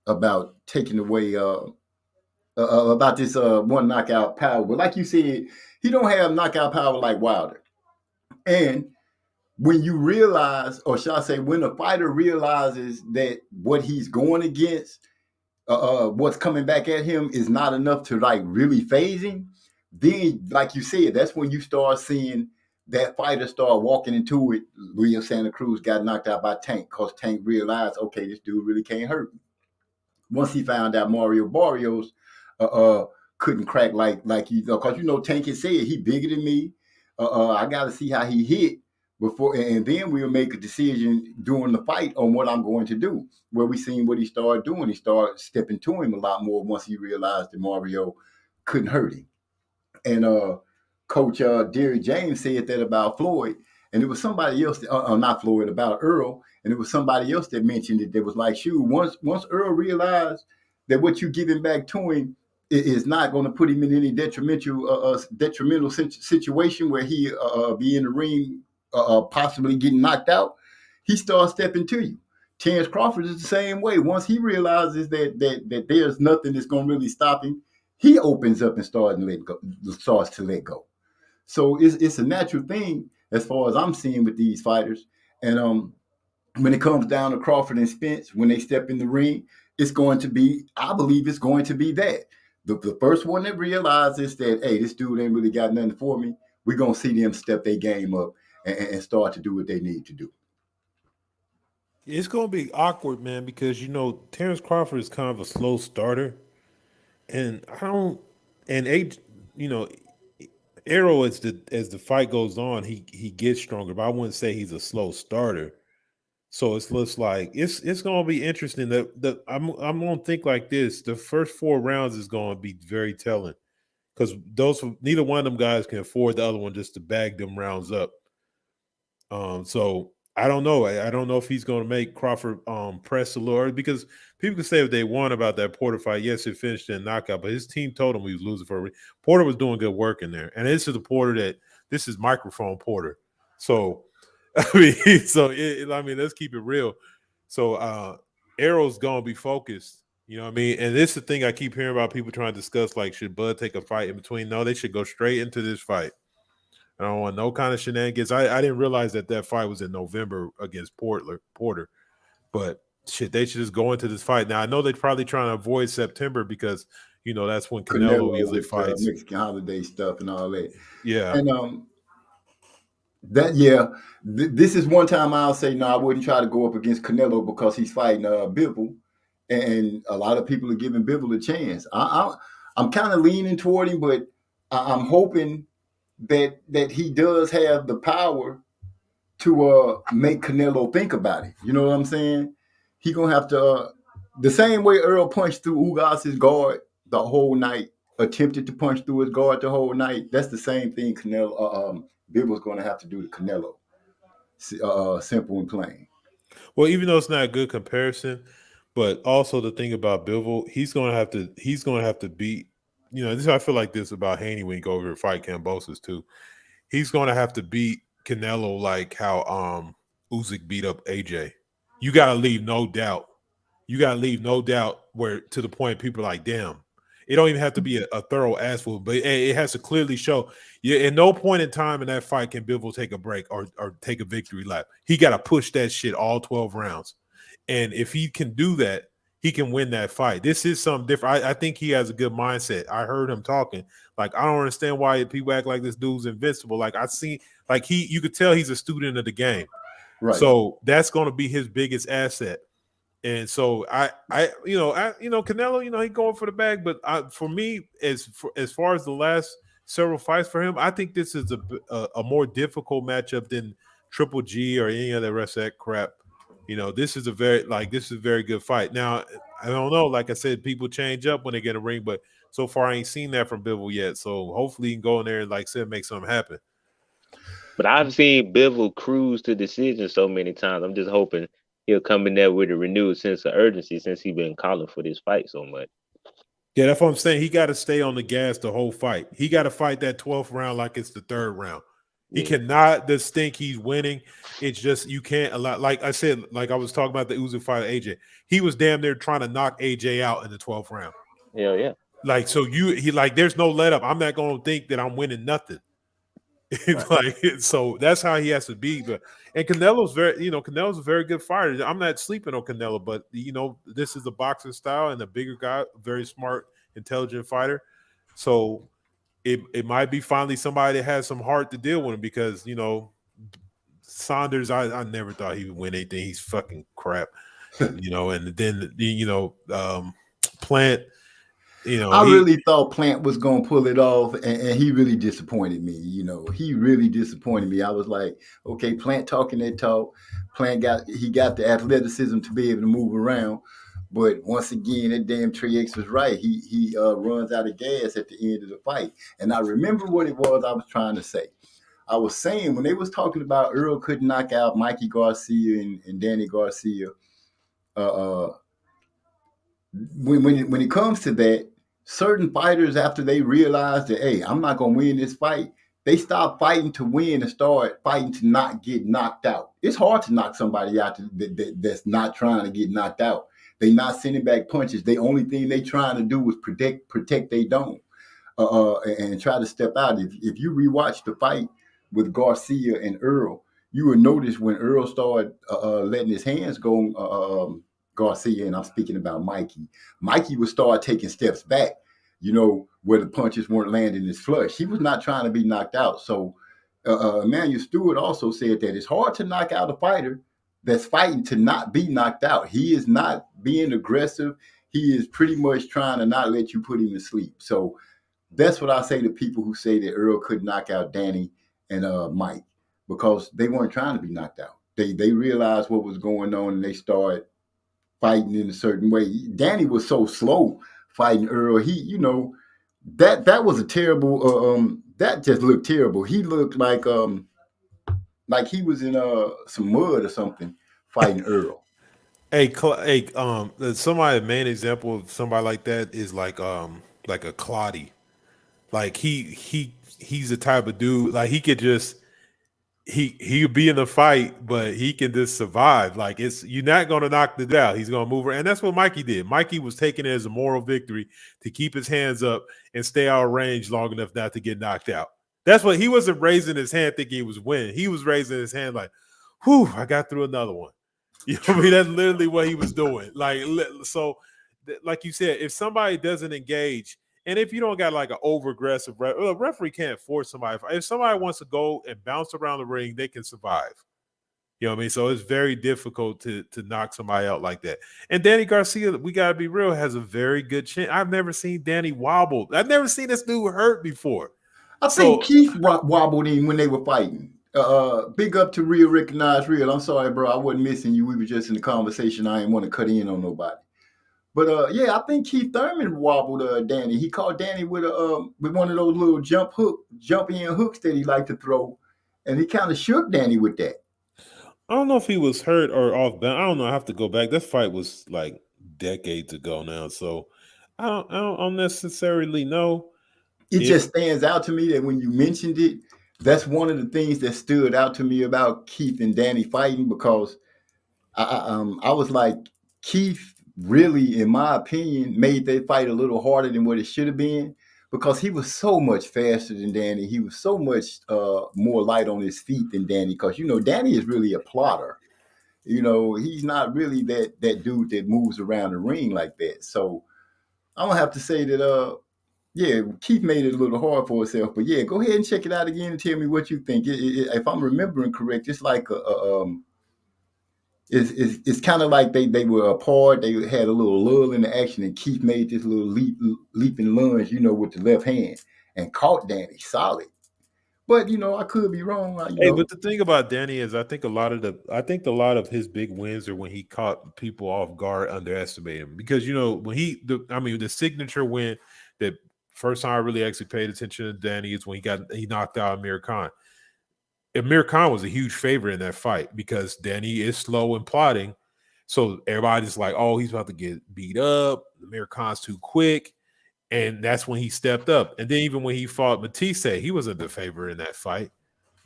about taking away about this one knockout power. But like you said, he don't have knockout power like Wilder. And when you realize, or shall I say, when a fighter realizes that what he's going against, what's coming back at him is not enough to like really phase him, then like you said, that's when you start seeing that fighter start walking into it. Leo Santa Cruz got knocked out by Tank because Tank realized, okay, this dude really can't hurt me. Once he found out Mario Barrios couldn't crack like because Tank had said he bigger than me. I got to see how he hit before, and then we'll make a decision during the fight on what I'm going to do. Where we seen what he started doing, he started stepping to him a lot more once he realized that Mario couldn't hurt him. And Coach Derrick James said that about Floyd, and it was somebody else, not Floyd, about Earl, and it was somebody else that mentioned it. That was like, shoot, once Earl realized that what you giving back to him is not going to put him in any detrimental situation where he be in the ring, possibly getting knocked out, he starts stepping to you. Terrence Crawford is the same way. Once he realizes that there's nothing that's gonna really stop him, he opens up and starts to let go. So it's a natural thing as far as I'm seeing with these fighters. And when it comes down to Crawford and Spence, when they step in the ring, it's going to be, I believe it's going to be that. The first one that realizes that, hey, this dude ain't really got nothing for me, we're going to see them step their game up and start to do what they need to do. It's gonna be awkward, man, because Terrence Crawford is kind of a slow starter, and I don't, and you know, Arrow as the fight goes on, he gets stronger, but I wouldn't say he's a slow starter. So it looks like it's gonna be interesting. I'm gonna think like this: the first 4 rounds is gonna be very telling because those neither one of them guys can afford the other one just to bag them rounds up. So I don't know. I don't know if he's going to make Crawford press a little because people can say if they want about that Porter fight. Yes, it finished in knockout, but his team told him he was losing for a reason. Porter was doing good work in there, and this is microphone Porter. So I mean, let's keep it real. So Arrow's going to be focused. You know what I mean? And this is the thing I keep hearing about people trying to discuss. Like, should Bud take a fight in between? No, they should go straight into this fight. I don't want no kind of shenanigans. I didn't realize that fight was in November against Porter, but shit, they should just go into this fight. Now I know they're probably trying to avoid September because that's when Canelo usually with fights. Mexican holiday stuff and all that. Yeah, And this is one time I'll say no, I wouldn't try to go up against Canelo because he's fighting Bivol, and a lot of people are giving Bivol a chance. I'm kind of leaning toward him, but I'm hoping that he does have the power to make Canelo think about it. You know what I'm saying? He gonna have to the same way Earl punched through Ugas's guard the whole night, attempted to punch through his guard the whole night. That's the same thing Canelo Bibble's gonna have to do to Canelo. Simple and plain. well, even though it's not a good comparison, but also the thing about Bivol, he's gonna have to beat. This I feel like this about Haney when he go over to fight Cambosis too. He's gonna have to beat Canelo like how Usyk beat up AJ. You gotta leave no doubt. You gotta leave no doubt where to the point people are like, damn. It don't even have to be a thorough ass full, but it has to clearly show. Yeah, at no point in time in that fight can Bivol take a break or take a victory lap. He got to push that shit all 12 rounds. And if he can do that, he can win that fight. This is something different. I think he has a good mindset. I heard him talking. Like, I don't understand why people act like this dude's invincible. Like, I see, like you could tell he's a student of the game. Right. So that's going to be his biggest asset. And so Canelo, he going for the bag. But for me, as far as the last several fights for him, I think this is a more difficult matchup than Triple G or any of the rest of that crap. This is a very good fight. Now, I don't know. Like I said, people change up when they get a ring, but so far I ain't seen that from Bivol yet. So hopefully he can go in there and, like I said, make something happen. But I've seen Bivol cruise to decision so many times. I'm just hoping he'll come in there with a renewed sense of urgency since he's been calling for this fight so much. Yeah, that's what I'm saying. He got to stay on the gas the whole fight. He got to fight that 12th round like it's the 3rd round. He cannot just think he's winning. It's just you can't allow. Like I said, like I was talking about the Usyk fight with AJ. He was damn near trying to knock AJ out in the 12th round. Yeah. Like there's no let up. I'm not going to think that I'm winning nothing. So that's how he has to be. But Canelo's Canelo's a very good fighter. I'm not sleeping on Canelo, but this is a boxing style and a bigger guy, very smart, intelligent fighter. So it might be finally somebody that has some heart to deal with him because Saunders, I never thought he would win anything. He's fucking crap. And then Plant. I really thought Plant was gonna pull it off, and he really disappointed me. He really disappointed me. I was like, okay, Plant talking that talk. Plant got the athleticism to be able to move around, but once again, that damn Trey X was right. He runs out of gas at the end of the fight, and I remember what it was I was trying to say. I was saying when they was talking about Earl couldn't knock out Mikey Garcia and Danny Garcia. When it comes to that, certain fighters, after they realize that, hey, I'm not gonna win this fight, They stop fighting to win and start fighting to not get knocked out. It's hard to knock somebody out that's not trying to get knocked out. They not sending back punches. The only thing they trying to do is protect their dome, and try to step out. If you rewatch the fight with Garcia and Earl, you will notice when Earl started letting his hands go, Garcia, and I'm speaking about Mikey. Mikey would start taking steps back, where the punches weren't landing his flush. He was not trying to be knocked out. So Emmanuel Stewart also said that it's hard to knock out a fighter that's fighting to not be knocked out. He is not being aggressive. He is pretty much trying to not let you put him to sleep. So that's what I say to people who say that Earl could knock out Danny and Mike, because they weren't trying to be knocked out. They realized what was going on and they started fighting in a certain way. Danny was so slow fighting Earl. That was a terrible. That just looked terrible. He looked like he was in some mud or something fighting Earl. Somebody, a main example of somebody like that is like a Claudia. Like he's the type of dude, like he could just he'll be in the fight, but he can just survive. Like you're not gonna knock the out. He's gonna move her, and that's what Mikey did. Mikey was taking it as a moral victory to keep his hands up and stay out of range long enough not to get knocked out. That's what he wasn't raising his hand thinking he was winning. He was raising his hand like, "Whew, I got through another one." You know what I mean? That's literally what he was doing. Like you said, if somebody doesn't engage. And if you don't got like an over aggressive referee can't force somebody. If somebody wants to go and bounce around the ring, they can survive. You know what I mean? So it's very difficult to knock somebody out like that. And Danny Garcia, we gotta be real, has a very good chin. I've never seen Danny wobble. I've never seen this dude hurt before. I think Keith wobbled him when they were fighting. Big up to Real Recognize Real. I'm sorry, bro. I wasn't missing you. We were just in the conversation. I didn't want to cut in on nobody. But yeah, I think Keith Thurman wobbled Danny. He caught Danny with one of those little jump in hooks that he liked to throw, and he kind of shook Danny with that. I don't know if he was hurt or off balance. I don't know. I have to go back. That fight was like decades ago now, so I don't necessarily know. It just stands out to me that when you mentioned it, that's one of the things that stood out to me about Keith and Danny fighting, because I was like, Keith really, in my opinion, made that fight a little harder than what it should have been, because he was so much faster than Danny. He was so much more light on his feet than Danny, because Danny is really a plotter. He's not really that dude that moves around the ring like that. So I'm gonna have to say that yeah, Keith made it a little hard for himself. But yeah, go ahead and check it out again and tell me what you think. If I'm remembering correct, it's like it's kind of like they were apart. They had a little lull in the action, and Keith made this little leaping lunge, with the left hand, and caught Danny solid. But I could be wrong. But the thing about Danny is, I think a lot of his big wins are when he caught people off guard, underestimated him. Because when the signature win, that first time I really actually paid attention to Danny is when he knocked out Amir Khan. Amir Khan was a huge favorite in that fight because Danny is slow and plotting. So everybody's like, oh, he's about to get beat up. Amir Khan's too quick. And that's when he stepped up. And then even when he fought Matisse, he wasn't the favorite in that fight.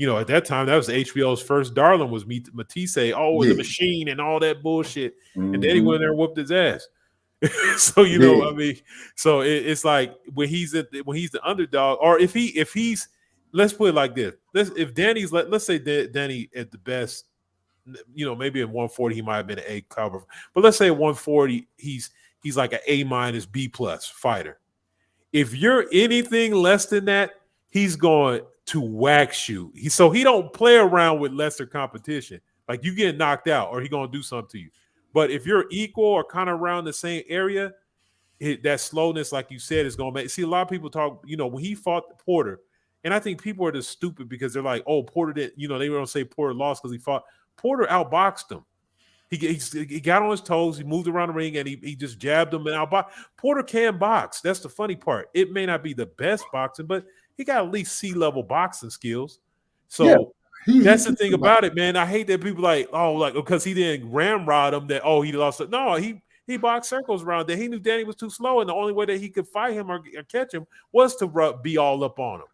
At that time, that was HBO's first darling was Matisse, the machine and all that bullshit. Mm-hmm. And then he went there and whooped his ass. So, I mean, so it's like when he's the underdog, or if he's, let's put it like this. If Danny's, let's say Danny at the best, maybe at 140 he might have been an A cover, but let's say at 140 he's like an A- B+ fighter. If you're anything less than that, he's going to wax you. So he don't play around with lesser competition. Like you get knocked out, or he gonna do something to you. But if you're equal or kind of around the same area, that slowness, like you said, is gonna make. See, a lot of people talk. When he fought Porter. And I think people are just stupid because they're like, oh, Porter did, they don't say Porter lost because he fought. Porter outboxed him. He got on his toes, he moved around the ring, and he just jabbed him and outboxed. Porter can box. That's the funny part. It may not be the best boxing, but he got at least C-level boxing skills. So that's the thing about it, man. I hate that people because he didn't ramrod him that, he lost it. No, he boxed circles around that. He knew Danny was too slow, and the only way that he could fight him or catch him was to be all up on him.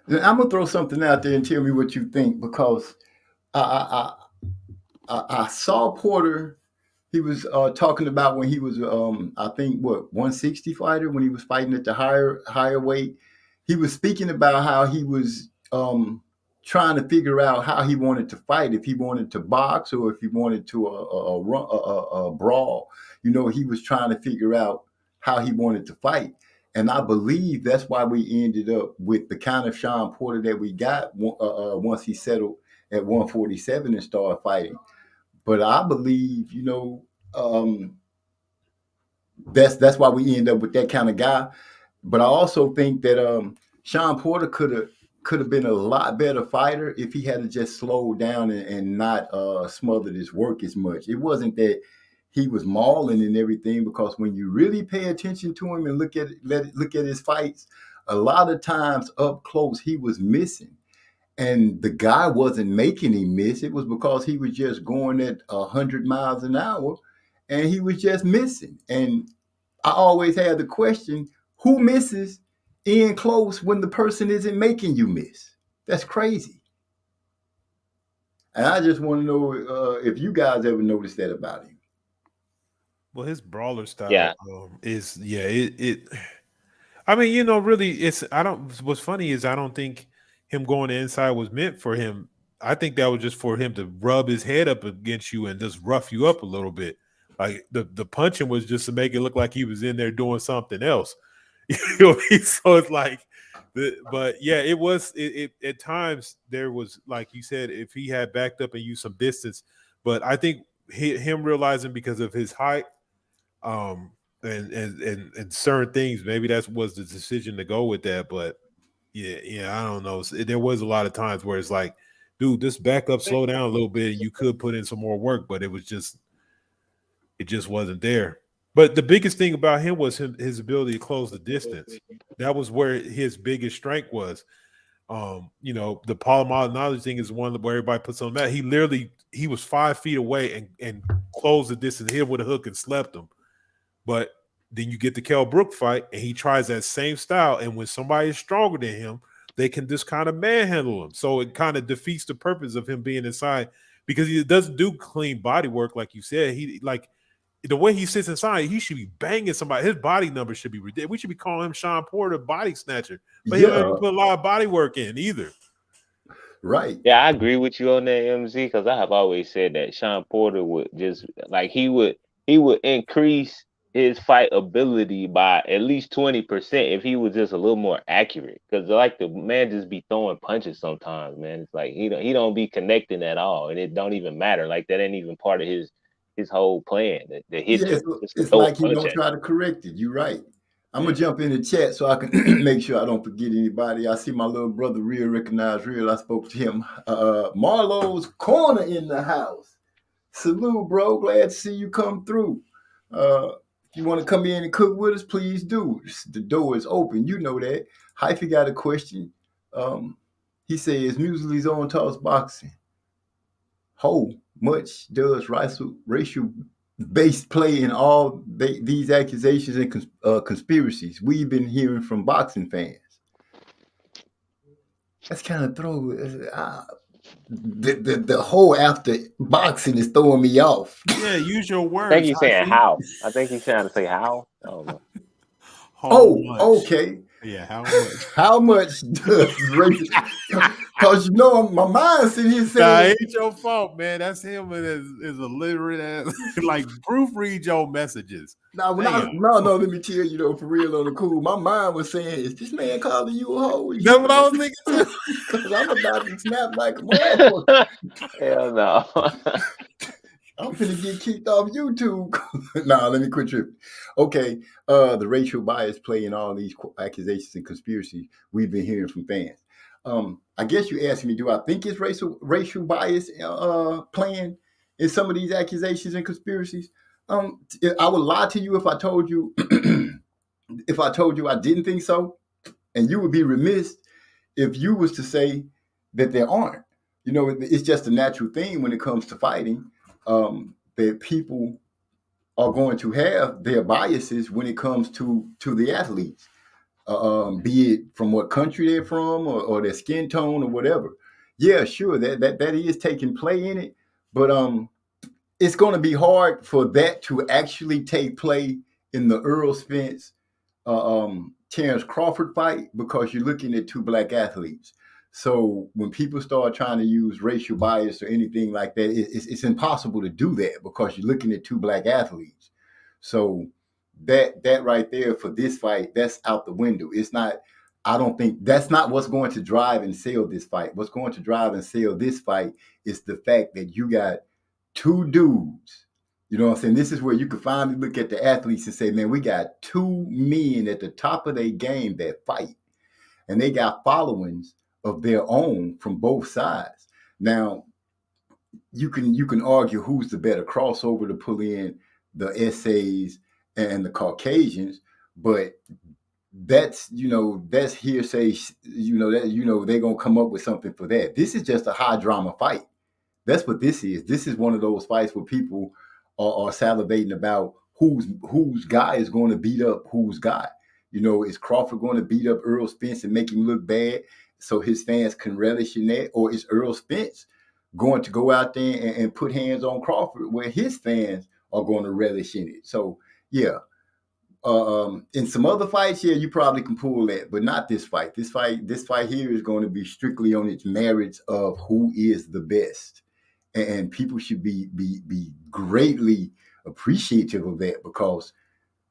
I'm gonna throw something out there and tell me what you think because I I saw Porter. He was talking about when he was, I think, what 160 fighter when he was fighting at the higher weight. He was speaking about how he was trying to figure out how he wanted to fight, if he wanted to box or if he wanted to a brawl. You know, he was trying to figure out how he wanted to fight. And I believe that's why we ended up with the kind of Sean Porter that we got once he settled at 147 and started fighting. But I believe, that's why we end up with that kind of guy. But I also think that Sean Porter could have been a lot better fighter if he had just slowed down and not smothered his work as much. It wasn't that he was mauling and everything, because when you really pay attention to him and look at his fights, a lot of times up close he was missing. And the guy wasn't making him miss. It was because he was just going at 100 miles an hour, and he was just missing. And I always had the question: who misses in close when the person isn't making you miss? That's crazy. And I just want to know if you guys ever noticed that about him. Well, his brawler style Yeah, is it. I mean, really, it's I don't. What's funny is I don't think him going to inside was meant for him. I think that was just for him to rub his head up against you and just rough you up a little bit. Like the punching was just to make it look like he was in there doing something else. You know what I mean? So it's like, but yeah, it was. It at times there was, like you said, if he had backed up and used some distance, but I think him realizing because of his height, um, and certain things, maybe that was the decision to go with that. But yeah, I don't know. There was a lot of times where it's like, dude, just back up, slow down a little bit, and you could put in some more work, but it just wasn't there. But the biggest thing about him was his ability to close the distance. That was where his biggest strength was. The Palomar knowledge thing is one where everybody puts on that. He was 5 feet away and closed the distance, hit him with a hook and slept him. But then you get the Kell Brook fight, and he tries that same style. And when somebody is stronger than him, they can just kind of manhandle him. So it kind of defeats the purpose of him being inside, because he doesn't do clean body work, like you said. He like the way he sits inside, he should be banging somebody. His body numbers should be ridiculous. We should be calling him Sean Porter body snatcher, but he don't even Yeah, put a lot of body work in either. right. yeah, I agree with you on that, MZ, because I have always said that Sean Porter would just like he would increase his fight ability by at least 20% if he was just a little more accurate. Because like the man just be throwing punches sometimes, man. It's like he don't be connecting at all, and it don't even matter. Like that ain't even part of his whole plan. To hit Yeah, you, just to it's throw a like he punch don't at try to correct it. You're right. I'm you. gonna jump in the chat so I can make sure I don't forget anybody. I see my little brother Real, recognize Real. I spoke to him. Marlowe's Corner in the house. Salute, bro. Glad to see you come through. If you want to come in and cook with us, please do. The door is open. You know that. Hyphy got a question. Um, he says, Muesli's on Toss Boxing. How much does racial based play in all these accusations and conspiracies we've been hearing from boxing fans? That's kind of throw. The whole after boxing is throwing me off. Yeah, use your I think words, he's saying Hyphy. how. I think he's trying to say how. I don't know. How Oh, much? okay. Yeah, how much? How much does racial? Because my mind sitting here Nah, saying, it ain't your fault, man. That's him and his illiterate ass. Like, proofread your messages. now when I Damn. no, let me tell you though, for real on the cool, my mind was saying, is this man calling you a hoe? Is That's you what I was thinking too. because I'm about to snap like a motherfucker. Hell no. I'm finna get kicked off YouTube. Nah, let me quit tripping. Okay, the racial bias play in all these accusations and conspiracies we've been hearing from fans. I guess you asked me, do I think it's racial bias playing in some of these accusations and conspiracies? I would lie to you if I told you if I told you I didn't think so, and you would be remiss if you was to say that there aren't. You know, it's just a natural thing when it comes to fighting, that people are going to have their biases when it comes to the athletes. be it from what country they're from or their skin tone or whatever. Yeah, sure, that is taking play in it, but it's going to be hard for that to actually take play in the Earl Spence Terrence Crawford fight because you're looking at two black athletes. So when people start trying to use racial bias or anything like that, it's impossible to do that because you're looking at two black athletes. So that right there for this fight, that's out the window. It's not. I don't think that's not what's going to drive and sell this fight. What's going to drive and sell this fight is the fact that you got two dudes. You know what I'm saying? This is where you can finally look at the athletes and say, man, we got two men at the top of their game that fight. And they got followings of their own from both sides. Now, you can argue who's the better crossover to pull in the essays and the Caucasians, but that's that's hearsay. They're gonna come up with something for that. This is just a high drama fight. That's what this is. This is one of those fights where people are salivating about whose guy is going to beat up whose guy. Is Crawford going to beat up Earl Spence and make him look bad so his fans can relish in that? Or is Earl Spence going to go out there and put hands on Crawford where his fans are going to relish in it? So, yeah. In some other fights, yeah, you probably can pull that, but not this fight. This fight here is going to be strictly on its merits of who is the best. And people should be greatly appreciative of that, because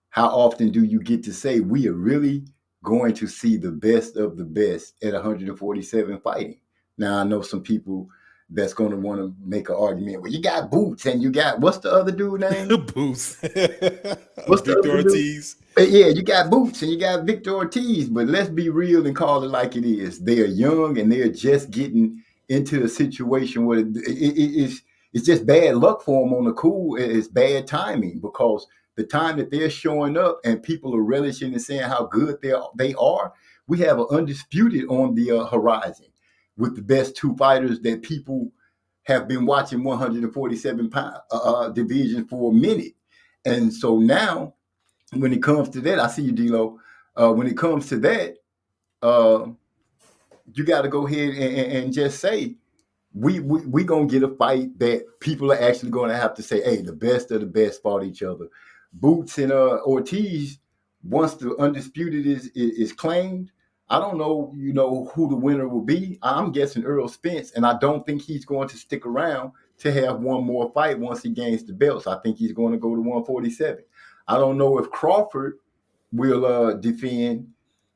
how often do you get to say we are really going to see the best of the best at 147 fighting? Now, I know some people that's going to want to make an argument. Well, you got Boots and you got, what's the other dude name? Boots. What's the Victor other dude? Ortiz. Yeah, you got Boots and you got Victor Ortiz, but let's be real and call it like it is. They are young and they're just getting into a situation where it's just bad luck for them on the cool. It's bad timing because the time that they're showing up and people are relishing and saying how good they are, we have an undisputed on the horizon with the best two fighters that people have been watching 147 pound division for a minute. And so now, when it comes to that, I see you, D-Lo. When it comes to that, you got to go ahead and just say, we gonna get a fight that people are actually going to have to say, hey, the best of the best fought each other. Boots and Ortiz, once the undisputed is claimed, I don't know, who the winner will be. I'm guessing Earl Spence, and I don't think he's going to stick around to have one more fight once he gains the belts. I think he's going to go to 147. I don't know if Crawford will defend,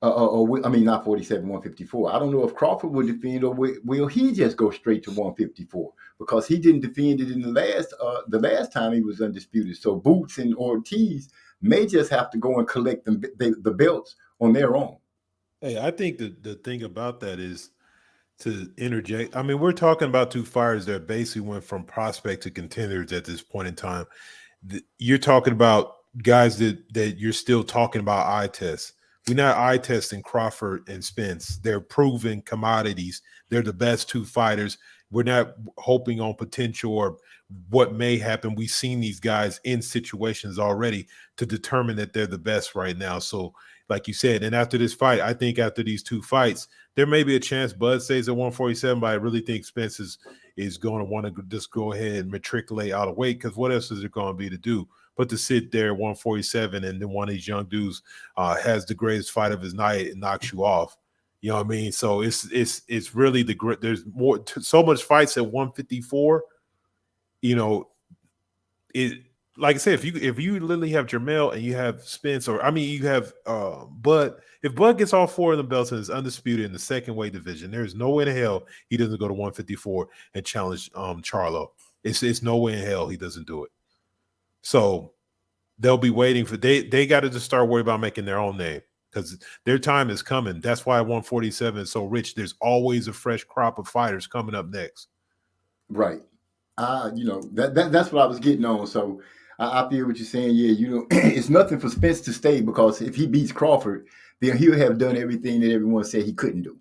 not 47, 154. I don't know if Crawford will defend or will he just go straight to 154 because he didn't defend it in the last time he was undisputed. So Boots and Ortiz may just have to go and collect the belts on their own. Hey, I think the thing about that is to interject. I mean, we're talking about two fighters that basically went from prospect to contenders at this point in time. You're talking about guys that you're still talking about eye tests. We're not eye testing Crawford and Spence. They're proven commodities. They're the best two fighters. We're not hoping on potential or what may happen. We've seen these guys in situations already to determine that they're the best right now. So, like you said, and after this fight, I think after these two fights, there may be a chance Bud stays at 147, but I really think Spence is going to want to just go ahead and matriculate out of weight because what else is it going to be to do but to sit there at 147 and then one of these young dudes has the greatest fight of his night and knocks you off. You know what I mean? So it's really there's more so much fights at 154. It like I said, if you literally have Jermell and you have Spence, or I mean you have Bud, if Bud gets all four of the belts and is undisputed in the second weight division, there's no way in hell he doesn't go to 154 and challenge Charlo. It's no way in hell he doesn't do it. So they'll be waiting for they got to just start worrying about making their own name because their time is coming. That's why 147 is so rich. There's always a fresh crop of fighters coming up next. Right. That's what I was getting on. So I feel what you're saying. Yeah, it's nothing for Spence to stay because if he beats Crawford, then he'll have done everything that everyone said he couldn't do.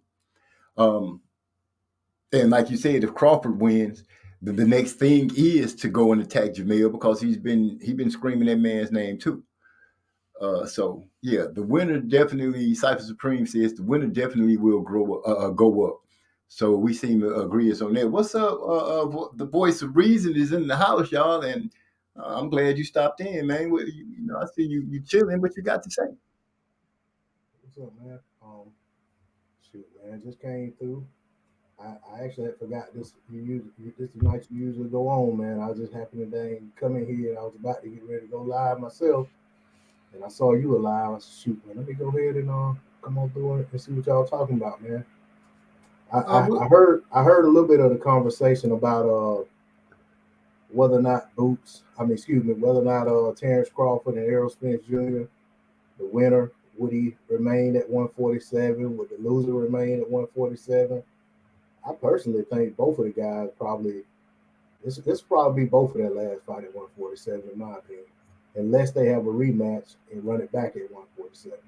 And like you said, if Crawford wins, the next thing is to go and attack Jamil because he's been screaming that man's name too. So yeah, the winner definitely. Cypher Supreme says the winner definitely will go up. So we seem to agree on that. What's up? The voice of reason is in the house, y'all, and I'm glad you stopped in, man. I see you chilling. What you got to say? What's up, man? Shoot, man, just came through. I actually had forgot this. This is the night you usually go on, man. I was just happened to dang come in here. And I was about to get ready to go live myself, and I saw you alive. I said, shoot, man, let me go ahead and come on through and see what y'all talking about, man. I, I, What, I heard a little bit of the conversation about whether or not whether or not Terrence Crawford and Errol Spence Jr. the winner, would he remain at 147? Would the loser remain at 147? I personally think both of the guys probably this probably be both of their last fight at 147 in my opinion, unless they have a rematch and run it back at 147.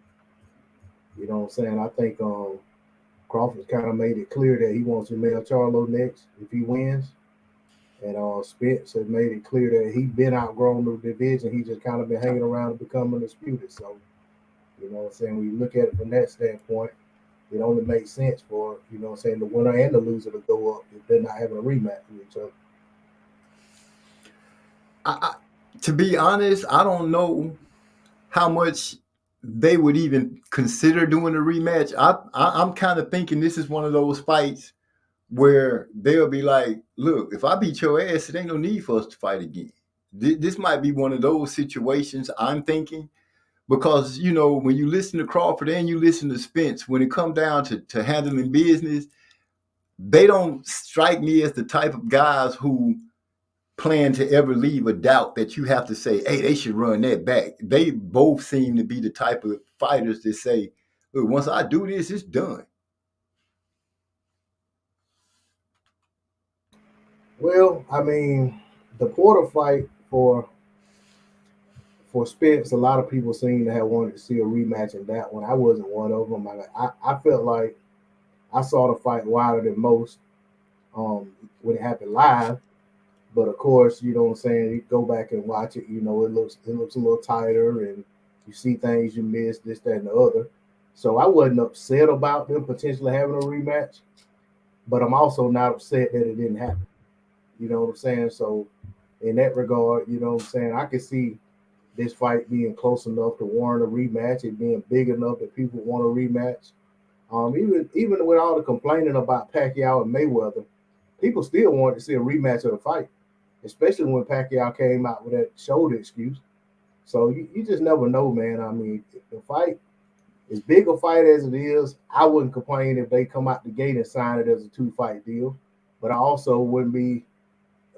You know what I'm saying? I think Crawford kind of made it clear that he wants Jamel Charlo next if he wins. And Spence has made it clear that he's been outgrown the division. He just kind of been hanging around and becoming undisputed. So, you know what I'm saying? When you look at it from that standpoint, it only makes sense for, you know what I'm saying, the winner and the loser to go up if they're not having a rematch with each other. to be honest, I don't know how much they would even consider doing a rematch. I'm kind of thinking this is one of those fights where they'll be like, look, if I beat your ass, it ain't no need for us to fight again. This might be one of those situations I'm thinking because, when you listen to Crawford and you listen to Spence, when it come down to handling business, they don't strike me as the type of guys who plan to ever leave a doubt that you have to say, hey, they should run that back. They both seem to be the type of fighters that say, look, once I do this, it's done. Well, I mean, the Porter fight for Spence, a lot of people seem to have wanted to see a rematch in that one. I wasn't one of them. I felt like I saw the fight wider than most when it happened live. But of course, you know what I'm saying, you go back and watch it, it looks a little tighter and you see things you missed, this, that, and the other. So I wasn't upset about them potentially having a rematch, but I'm also not upset that it didn't happen. You know what I'm saying? So in that regard, you know what I'm saying, I could see this fight being close enough to warrant a rematch, it being big enough that people want a rematch. Even with all the complaining about Pacquiao and Mayweather, people still wanted to see a rematch of the fight, especially when Pacquiao came out with that shoulder excuse. So you just never know, man. I mean, the fight, as big a fight as it is, I wouldn't complain if they come out the gate and sign it as a 2-fight deal. But I also wouldn't be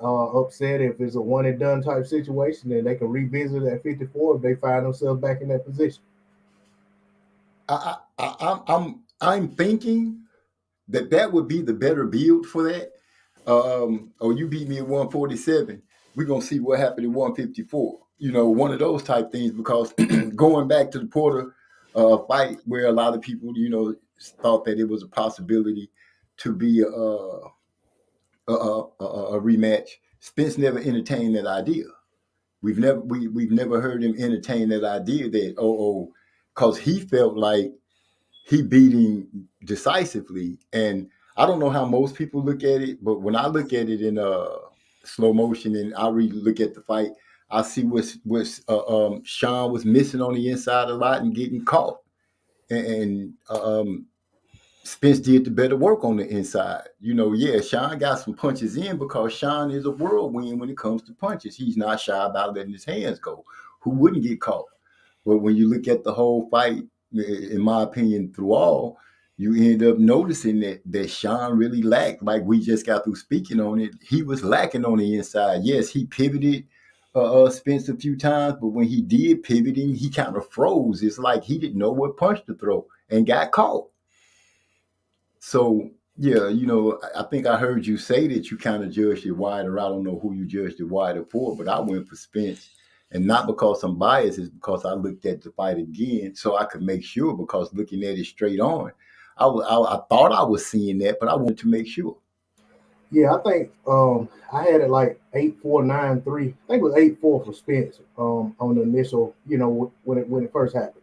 upset if it's a one and done type situation and they can revisit at 54 if they find themselves back in that position. I'm thinking that would be the better build for that. You beat me at 147. We're gonna see what happened at 154. One of those type things. Because going back to the Porter fight, where a lot of people, thought that it was a possibility to be a rematch. Spence never entertained that idea. We've never heard him entertain that idea that because he felt like he beat him decisively. And I don't know how most people look at it, but when I look at it in slow motion and I really look at the fight, I see what Sean was missing on the inside a lot and getting caught. And Spence did the better work on the inside. Yeah, Sean got some punches in because Sean is a whirlwind when it comes to punches. He's not shy about letting his hands go. Who wouldn't get caught? But when you look at the whole fight, in my opinion, through all, you end up noticing that Sean really lacked. Like we just got through speaking on it, he was lacking on the inside. Yes, he pivoted Spence a few times, but when he did pivot him, he kind of froze. It's like he didn't know what punch to throw and got caught. So yeah, I think I heard you say that you kind of judged it wider. I don't know who you judged it wider for, but I went for Spence. And not because I'm biased, it's because I looked at the fight again so I could make sure, because looking at it straight on, I thought I was seeing that, but I wanted to make sure. Yeah, I think I had it like 8-4, 9-3. I think it was 8-4 for Spence on the initial, when it first happened.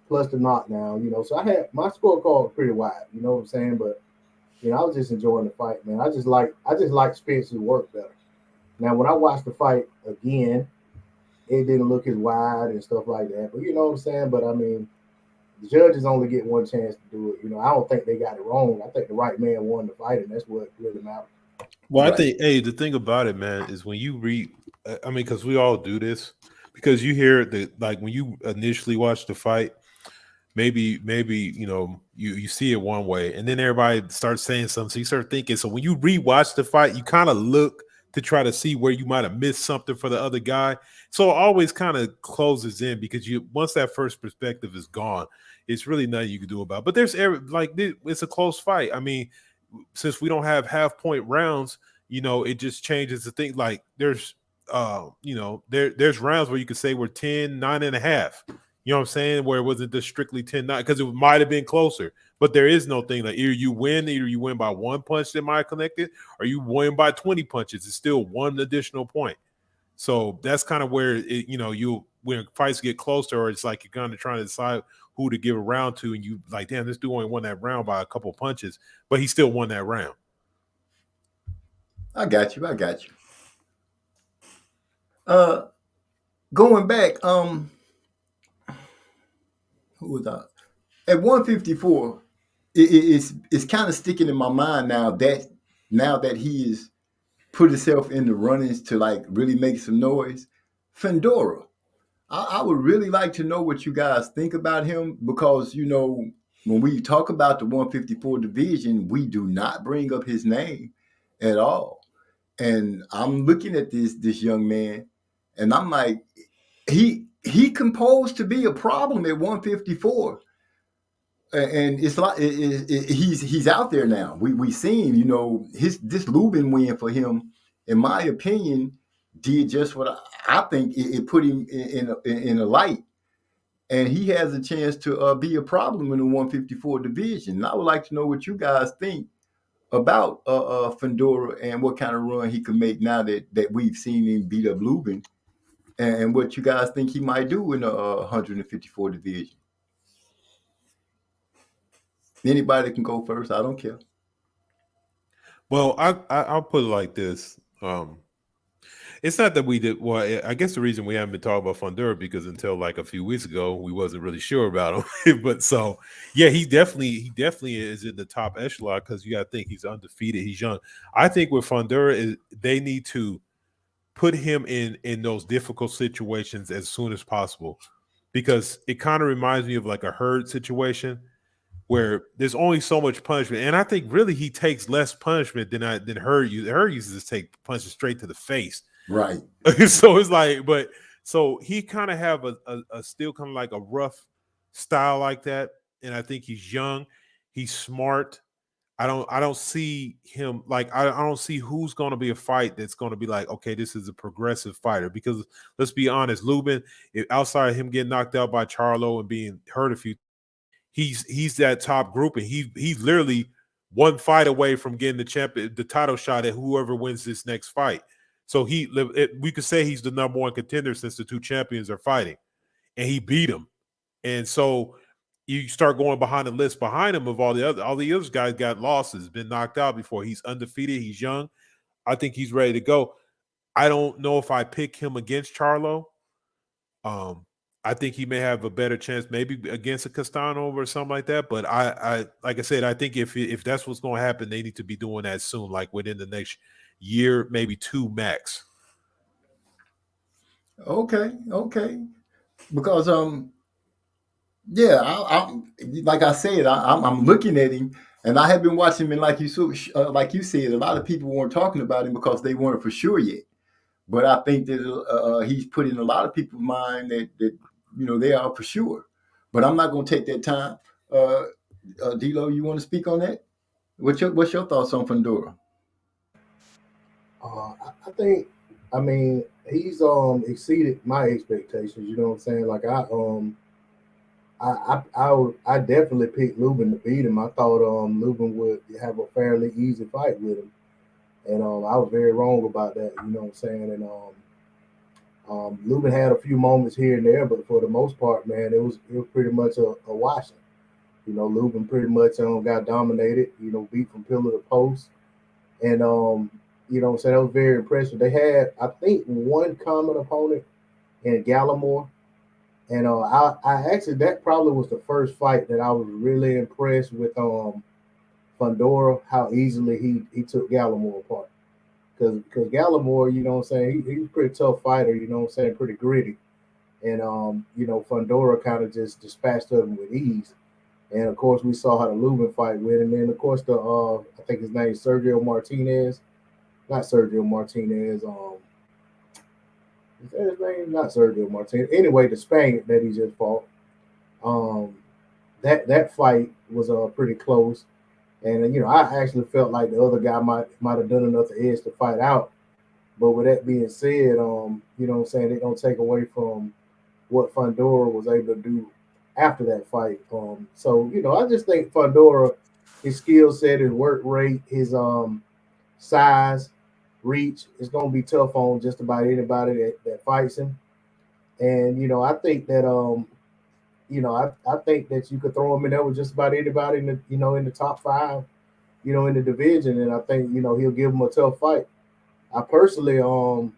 Plus the knockdown, So I had my scorecard pretty wide, you know what I'm saying? But I was just enjoying the fight, man. I just like Spence's work better. Now when I watched the fight again, it didn't look as wide and stuff like that. But you know what I'm saying? But I mean, the judges only get one chance to do it. I don't think they got it wrong. I think the right man won the fight, and that's what really matters. Well, I Right. think, hey, the thing about it, man, is when you read, I mean, because we all do this, because you hear that, like when you initially watch the fight, maybe you see it one way, and then everybody starts saying something, so you start thinking. So when you rewatch the fight, you kind of look to try to see where you might have missed something for the other guy. So it always kind of closes in because you once that first perspective is gone, it's really nothing you can do about it. But it's a close fight. I mean, since we don't have half point rounds, it just changes the thing. Like there's rounds where you could say we're 10, 9.5. You know what I'm saying? Where it wasn't just strictly 10-9 because it might have been closer. But there is no thing like either you win by one punch that might have connected, or you win by 20 punches. It's still one additional point. So that's kind of where when fights get closer, or it's like you're kind of trying to decide who to give a round to, and you like, damn, this dude only won that round by a couple punches, but he still won that round. I got you. I got you. Uh, going back, who was I? At 154, it's kind of sticking in my mind now that he has put himself in the runnings to like really make some noise. Fendora. I would really like to know what you guys think about him because when we talk about the 154 division, we do not bring up his name at all. And I'm looking at this young man, and I'm like, he composed to be a problem at 154, and it's like he's out there now. We seen his this Lubin win for him, in my opinion, did just what I think it put him in a light, and he has a chance to be a problem in the 154 division. And I would like to know what you guys think about Fendora and what kind of run he could make now that we've seen him beat up Lubin, and what you guys think he might do in the 154 division. Anybody can go first. I don't care. Well, I'll put it like this. It's not that we did. Well, I guess the reason we haven't been talking about Fondura because until like a few weeks ago, we wasn't really sure about him. But so, yeah, he definitely is in the top echelon because you got to think he's undefeated. He's young. I think with Fondura is they need to put him in those difficult situations as soon as possible because it kind of reminds me of like a herd situation where there's only so much punishment, and I think really he takes less punishment than Hurd uses. Hurd uses to take punches straight to the face. Right. So it's like, but so he kind of have a still kind of like a rough style like that, and I think he's young, he's smart. I don't see him like I don't see who's going to be a fight that's going to be like okay, this is a progressive fighter because let's be honest, Lubin, outside of him getting knocked out by Charlo and being hurt a few, he's that top group, and he's literally one fight away from getting the title shot at whoever wins this next fight. So we could say he's the number one contender since the two champions are fighting, and he beat him. And so you start going behind the list behind him of all the other guys got losses, been knocked out before. He's undefeated. He's young. I think he's ready to go. I don't know if I pick him against Charlo. Um, I think he may have a better chance, maybe against a Castano or something like that. But I like I said, I think if that's what's going to happen, they need to be doing that soon, like within the next year, maybe two max. Okay. Okay. Because yeah, like I said, I'm looking at him, and I have been watching him. And like you said, a lot of people weren't talking about him because they weren't for sure yet. But I think that he's put in a lot of people's mind that they are for sure. But I'm not going to take that time. D'Lo, you want to speak on that? What's your thoughts on Fandora? I think, I mean, he's exceeded my expectations. You know what I'm saying? Like I definitely picked Lubin to beat him. I thought Lubin would have a fairly easy fight with him. and I was very wrong about that. You know what I'm saying? And Lubin had a few moments here and there, but for the most part, man, it was pretty much a washing. You know, Lubin pretty much got dominated. You know, beat from pillar to post, and you know what I'm saying, that was very impressive. They had, I think, one common opponent in Gallimore. And I actually, that probably was the first fight that I was really impressed with Fundora, how easily he took Gallimore apart. Because Gallimore, you know what I'm saying, he's a pretty tough fighter, you know what I'm saying, pretty gritty. And you know, Fundora kind of just dispatched him with ease. And of course, we saw how the Lubin fight went. And then of course the I think his name is Sergio Martinez, not Sergio Martinez. Is that his name? Not Sergio Martinez. Anyway, the Spaniard that he just fought. Um, that fight was pretty close, and you know I actually felt like the other guy might have done enough edge to fight out. But with that being said, you know what I'm saying, they don't take away from what Fundora was able to do after that fight. So you know I just think Fundora, his skill set, his work rate, his size, reach, is gonna be tough on just about anybody that fights him. And you know I think that you know, I think that you could throw him in there with just about anybody in the, you know, in the top five, you know, in the division, and I think, you know, he'll give him a tough fight. I personally, you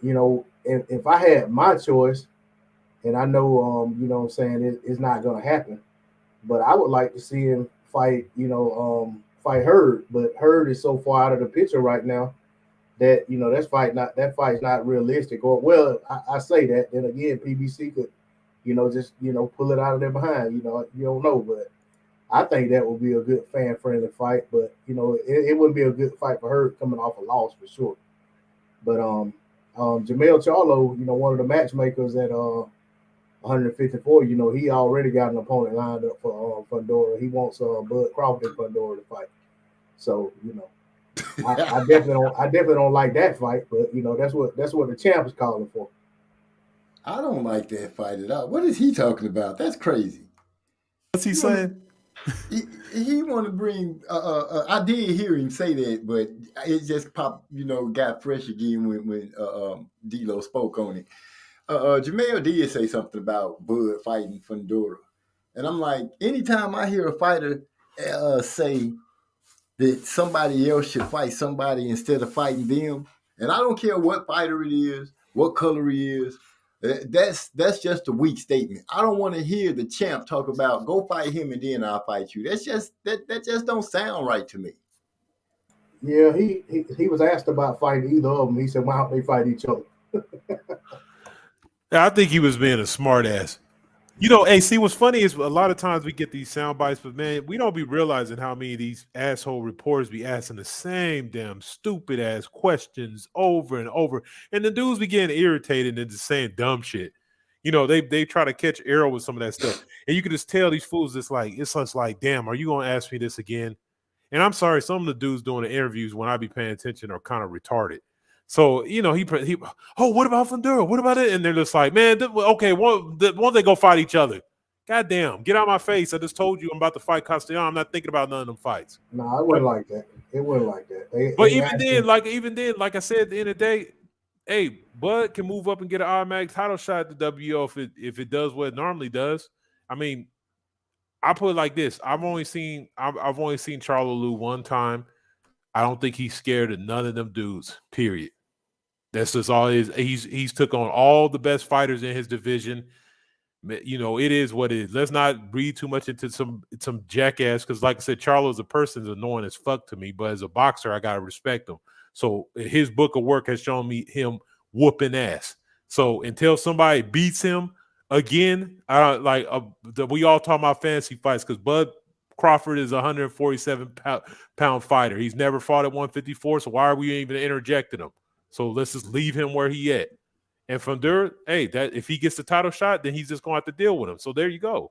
know, if I had my choice, and I know, you know, what I'm saying, it's not gonna happen, but I would like to see him fight, you know, fight Hurd, but Hurd is so far out of the picture right now that you know that fight's not realistic. Or well, I say that. Then again, PBC could, you know, just you know pull it out of their behind. You know, you don't know, but I think that would be a good fan friendly fight. But you know, it wouldn't be a good fight for her coming off a loss for sure. But Jamel Charlo, you know, one of the matchmakers at 154, you know, he already got an opponent lined up for Fundora. He wants Bud Crawford and Fundora to fight. So you know. I definitely don't like that fight, but you know that's what the champ is calling for. I don't like that fight at all. What is he talking about? That's crazy. What's he He want saying? to he, he want to bring. I did hear him say that, but it just popped. You know, got fresh again when D'Lo spoke on it. Jamel did say something about Bud fighting Fundora, and I'm like, anytime I hear a fighter say that somebody else should fight somebody instead of fighting them. And I don't care what fighter it is, what color he is. That's just a weak statement. I don't want to hear the champ talk about go fight him and then I'll fight you. That's just that just don't sound right to me. Yeah, he was asked about fighting either of them. He said, "Why don't they fight each other?" I think he was being a smart ass. You know, hey, see, what's funny is a lot of times we get these sound bites, but man, we don't be realizing how many of these asshole reporters be asking the same damn stupid ass questions over and over. And the dudes be getting irritated and just saying dumb shit. You know, they try to catch arrow with some of that stuff. And you can just tell these fools it's just like, damn, are you gonna ask me this again? And I'm sorry, some of the dudes doing the interviews when I be paying attention are kind of retarded. So you know he oh, what about Fundura? What about it? And they're just like, man, okay, won't they go fight each other? God damn, get out of my face! I just told you I'm about to fight Castellano. I'm not thinking about none of them fights. No, it wasn't like that. It wasn't like that. But They asked him. even then, like I said, at the end of the day, hey, Bud can move up and get an automatic title shot at the WO if it does what it normally does. I mean, I put it like this: I've only seen Charlo Lou one time. I don't think he's scared of none of them dudes. Period. That's just all it is. He's took on all the best fighters in his division. You know, it is what it is. Let's not read too much into some jackass because, like I said, Charlo as a person is annoying as fuck to me. But as a boxer, I gotta respect him. So his book of work has shown me him whooping ass. So until somebody beats him again, we all talk about fantasy fights because Bud Crawford is a 147 pound fighter. He's never fought at 154. So why are we even interjecting him? So let's just leave him where he at. And from there, hey, that if he gets the title shot, then he's just going to have to deal with him. So there you go.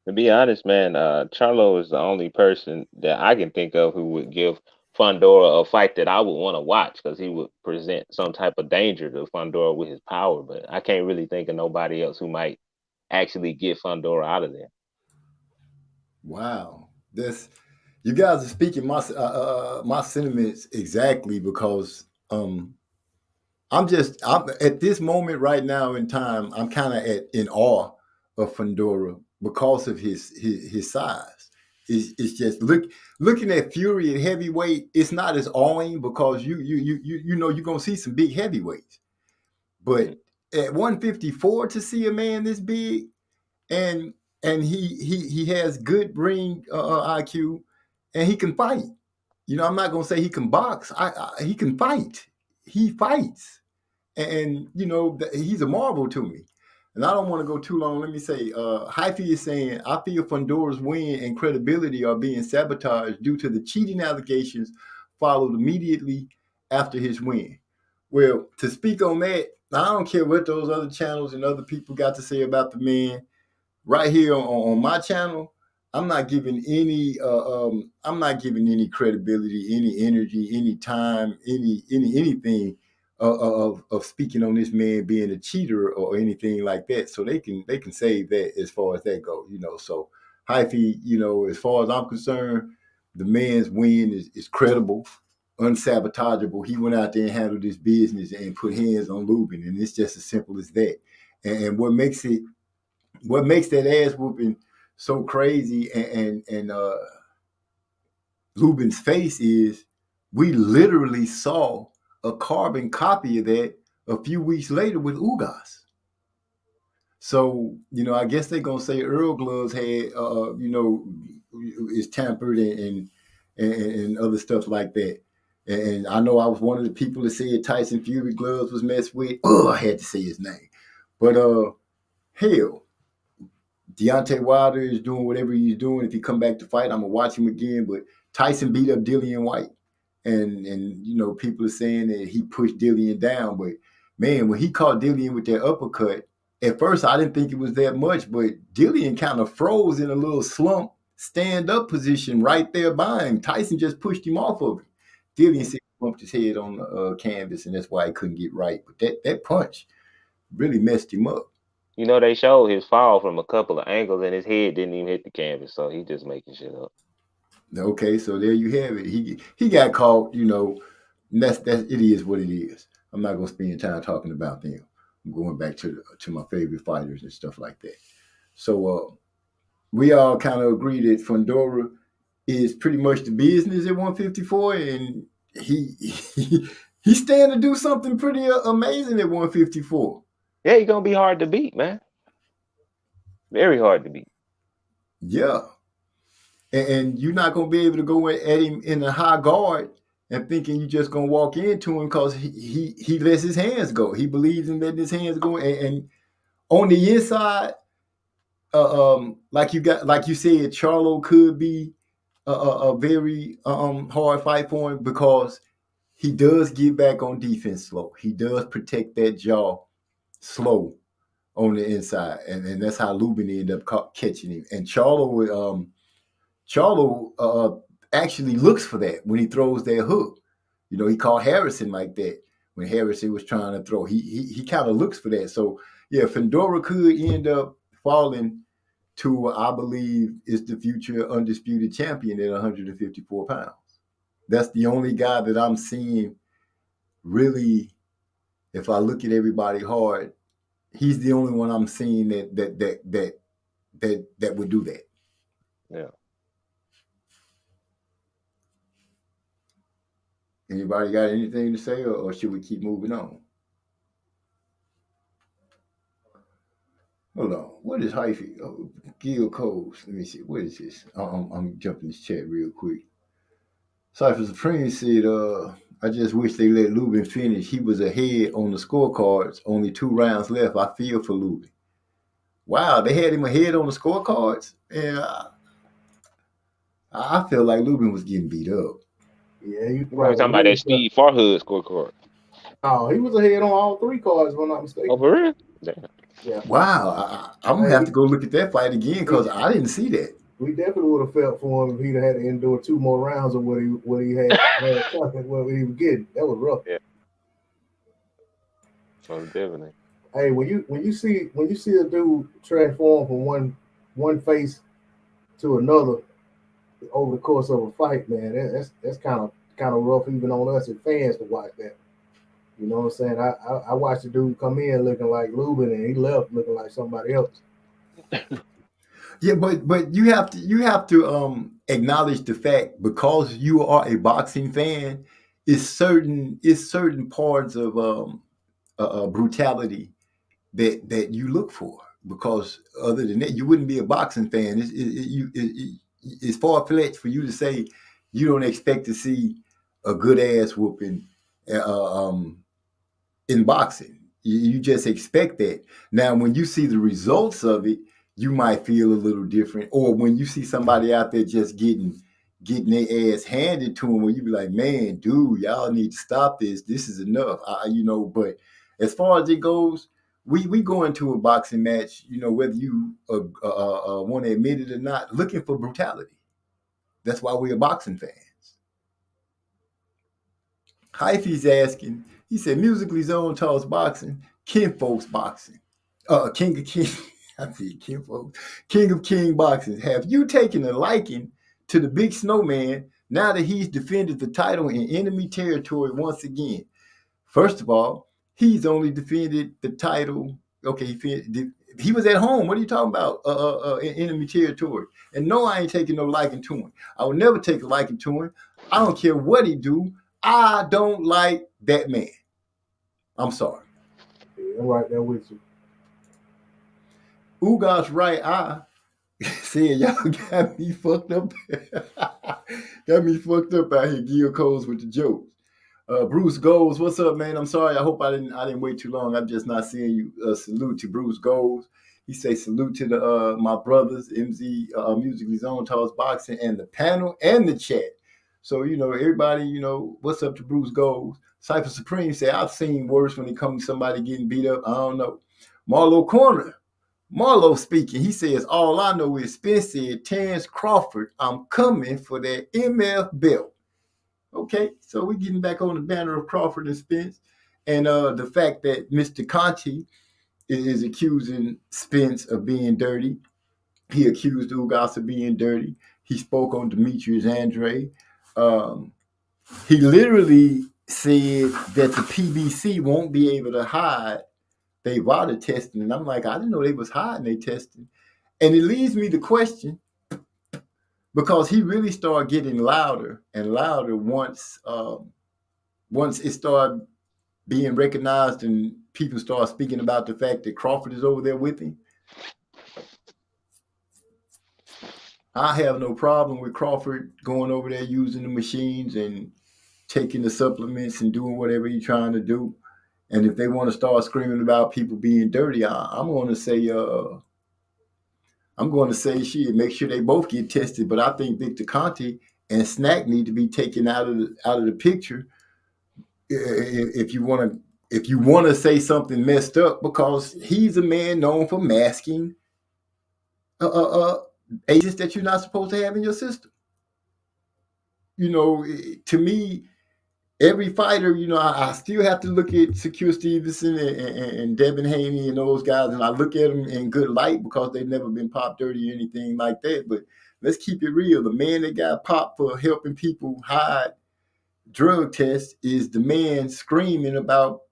To be honest, man, Charlo is the only person that I can think of who would give Fundora a fight that I would want to watch because he would present some type of danger to Fundora with his power. But I can't really think of nobody else who might actually get Fundora out of there. Wow. This You guys are speaking my sentiments exactly because I'm at this moment right now in time. I'm kind of in awe of Fundora because of his size. It's just looking at Fury at heavyweight. It's not as awing because you know you're gonna see some big heavyweights, Mm. but at 154 to see a man this big and he has good ring IQ and he can fight. You know, I'm not gonna say he can box. He can fight. He fights and you know he's a marvel to me. And I don't want to go too long. Let me say, Hyphy is saying, I feel Fundora's win and credibility are being sabotaged due to the cheating allegations followed immediately after his win. Well, to speak on that, I don't care what those other channels and other people got to say about the man right here on my channel. I'm not giving any credibility, any energy, any time, anything of speaking on this man being a cheater or anything like that. So they can save that as far as that goes, you know. So Hyphy, you know, as far as I'm concerned, the man's win is credible, unsabotageable. He went out there and handled his business and put hands on Lubin, and it's just as simple as that. And what makes that ass whooping so crazy and Lubin's face is we literally saw a carbon copy of that a few weeks later with Ugas. So, you know, I guess they're gonna say Earl Gloves had you know, is tampered and other stuff like that. And I know I was one of the people that said Tyson Fury gloves was messed with. Oh, I had to say his name. But hell, Deontay Wilder is doing whatever he's doing. If he come back to fight, I'm gonna watch him again. But Tyson beat up Dillian White, and you know people are saying that he pushed Dillian down. But man, when he caught Dillian with that uppercut, at first I didn't think it was that much, but Dillian kind of froze in a little slump, stand up position right there by him. Tyson just pushed him off of him. Dillian said he bumped his head on the canvas, and that's why he couldn't get right. But that punch really messed him up. You know, they showed his fall from a couple of angles, and his head didn't even hit the canvas, so he just making shit up. Okay, so there you have it. He got caught, you know. And that's it is what it is. I'm not gonna spend time talking about them. I'm going back to my favorite fighters and stuff like that. So we all kind of agree that Fundora is pretty much the business at 154, and he's standing to do something pretty amazing at 154. Yeah, he's gonna be hard to beat, man. Very hard to beat. Yeah, and you're not gonna be able to go at him in a high guard and thinking you're just gonna walk into him because he lets his hands go. He believes in letting his hands go, and on the inside, like you said, Charlo could be a very hard fight for him because he does get back on defense slow. He does protect that jaw slow on the inside, and that's how Lubin ended up catching him. And Charlo actually looks for that when he throws that hook. You know, he caught Harrison like that when Harrison was trying to throw. He kind of looks for that. So yeah, Fundora could end up falling to I believe is the future undisputed champion at 154 pounds. That's the only guy that I'm seeing really. If I look at everybody hard, he's the only one I'm seeing that would do that. Yeah. Anybody got anything to say, or should we keep moving on? Hold on. What is hyphy? Oh, Gil Coles. Let me see. What is this? I'm jumping this chat real quick. Cypher Supreme said, I just wish they let Lubin finish. He was ahead on the scorecards. Only 2 rounds left. I feel for Lubin. Wow, they had him ahead on the scorecards? And I felt like Lubin was getting beat up. Yeah, you You might be probably talking about that was. Steve Farhood scorecard. No, he was ahead on all three cards, if I'm not Oh, mistaken. for real? Damn. Yeah. Wow, I'm going to have to go look at that fight again because I didn't see that. We definitely would have felt for him if he'd had to endure 2 more rounds of what he had what he was getting. That was rough. Yeah. Most definitely. Hey, when you see a dude transform from one face to another, over the course of a fight, man. That's kind of rough even on us as fans to watch that. You know what I'm saying? I watched the dude come in looking like Lubin, and he left looking like somebody else. Yeah, but you have to acknowledge the fact because you are a boxing fan, it's certain parts of brutality that you look for because other than that you wouldn't be a boxing fan. It's far fetched for you to say you don't expect to see a good ass whooping in boxing. You just expect that. Now, when you see the results of it, you might feel a little different. Or when you see somebody out there just getting their ass handed to them, where you be like, man, dude, y'all need to stop this. This is enough. But as far as it goes, we go into a boxing match, whether you want to admit it or not, looking for brutality. That's why we're boxing fans. Hyphy's asking, he said, musically zone talks boxing, King folks boxing. King of King, I see King folks. King of King boxing. Have you taken a liking to the big snowman now that he's defended the title in enemy territory once again? First of all, he's only defended the title. Okay, he was at home. What are you talking about? In enemy territory. And no, I ain't taking no liking to him. I would never take a liking to him. I don't care what he do. I don't like that man. I'm sorry. Yeah, I'm right there with you. Ugas right eye said y'all got me fucked up. Got me fucked up out here. Gil Coles with the jokes. Bruce Goals, what's up, man? I'm sorry. I hope I didn't wait too long. I'm just not seeing you. Salute to Bruce Goals. He say salute to the my brothers, MZ Musically Zone Talks Boxing, and the panel and the chat. So everybody, what's up to Bruce Goals? Cypher Supreme say I've seen worse when it comes to somebody getting beat up. I don't know. Marlo Corner. Marlo speaking. He says all I know is Spence said Terrence Crawford. I'm coming for that MF belt. Okay, so we're getting back on the banner of Crawford and Spence. And the fact that Mr. Conti is accusing Spence of being dirty. He accused Ugas of being dirty. He spoke on Demetrius Andre. Um, he literally said that the PBC won't be able to hide their water testing. And I'm like, I didn't know they was hiding their testing. And it leads me to question, because he really started getting louder and louder once it started being recognized and people start speaking about the fact that Crawford is over there with him. I have no problem with Crawford going over there using the machines and taking the supplements and doing whatever he's trying to do. And if they want to start screaming about people being dirty, I'm going to say, shit, make sure they both get tested. But I think Victor Conte and Snack need to be taken out of the picture if you want to say something messed up, because he's a man known for masking agents that you're not supposed to have in your system. To me, every fighter, I still have to look at Secure Stevenson and Devin Haney and those guys, and I look at them in good light because they've never been popped dirty or anything like that. But let's keep it real. The man that got popped for helping people hide drug tests is the man screaming about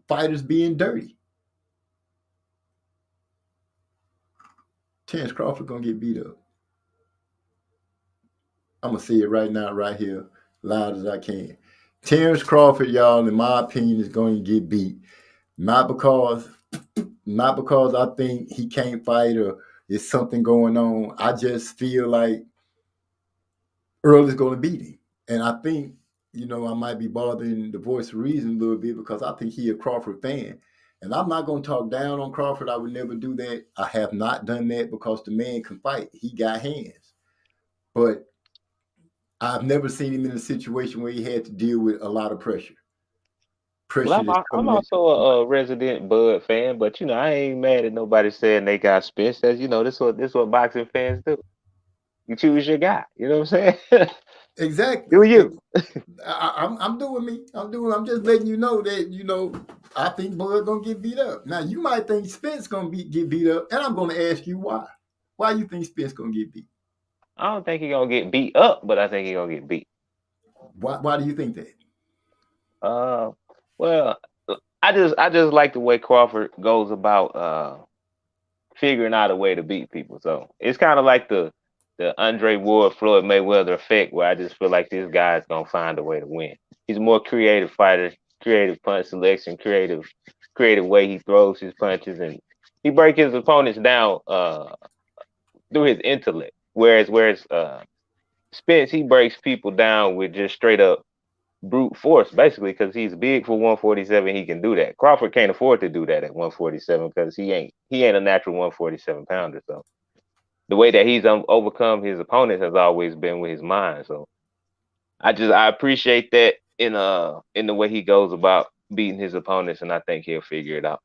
fighters being dirty. Terrence Crawford gonna get beat up. I'm gonna say it right now, right here, loud as I can. Terrence Crawford, y'all, in my opinion, is going to get beat. Not because I think he can't fight or there's something going on. I just feel like Earl is going to beat him. And I think, I might be bothering the voice of reason a little bit because I think he a Crawford fan. And I'm not going to talk down on Crawford. I would never do that. I have not done that because the man can fight. He got hands. But I've never seen him in a situation where he had to deal with a lot of pressure. Well, Pressure that's I'm coming into also a resident Bud fan, but I ain't mad at nobody saying they got Spence. As this what boxing fans do. You choose your guy. You know what I'm saying? exactly. Do you? I'm doing me. I'm just letting you know that I think Bud gonna get beat up. Now you might think Spence gonna get beat up, and I'm gonna ask you why. Why you think Spence gonna get beat? I don't think he's gonna get beat up, but I think he's gonna get beat. Why do you think that? Uh, well, I just like the way Crawford goes about figuring out a way to beat people. So it's kind of like the Andre Ward Floyd Mayweather effect, where I just feel like this guy's gonna find a way to win. He's a more creative fighter, creative punch selection, creative way he throws his punches, and he breaks his opponents down through his intellect. Whereas Spence, he breaks people down with just straight up brute force, basically, because he's big for 147. He can do that. Crawford can't afford to do that at 147 because he ain't a natural 147 pounder. So the way that he's overcome his opponents has always been with his mind. So I appreciate that in the way he goes about beating his opponents, and I think he'll figure it out.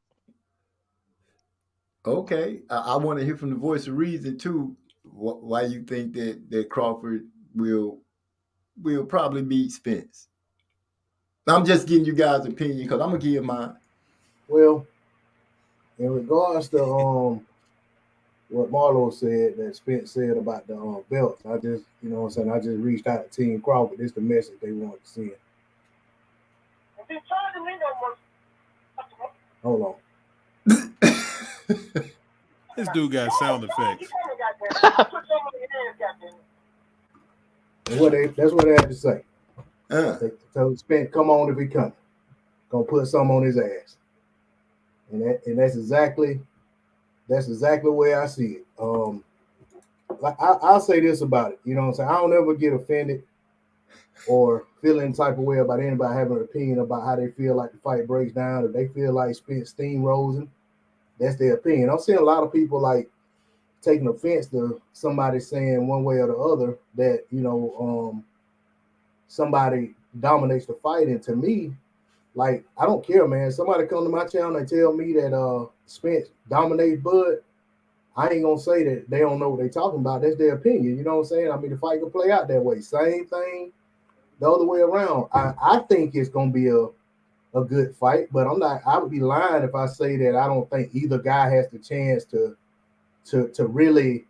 Okay, I want to hear from the voice of reason too. Why you think that Crawford will probably beat Spence? I'm just getting you guys' opinion because I'm gonna give mine. Well, in regards to what Marlo said that Spence said about the belts, I just what I'm saying, I just reached out to Team Crawford. This is the message they want to send. Hold on. This dude got sound effects. That's what they had to say. Uh, They told Spence, come on if he coming. Gonna put something on his ass. And that's exactly the way I see it. Like I'll say this about it. You know what I'm saying? I don't ever get offended or feel any type of way about anybody having an opinion about how they feel like the fight breaks down. If they feel like Spence steamrolls him, that's their opinion. I'm seeing a lot of people like taking offense to somebody saying one way or the other that somebody dominates the fight. And to me, like, I don't care, man. Somebody come to my channel and tell me that Spence dominates Bud. I ain't gonna say that they don't know what they're talking about. That's their opinion. You know what I'm saying? I mean, the fight can play out that way. Same thing the other way around. I think it's gonna be a good fight, but I would be lying if I say that I don't think either guy has the chance to really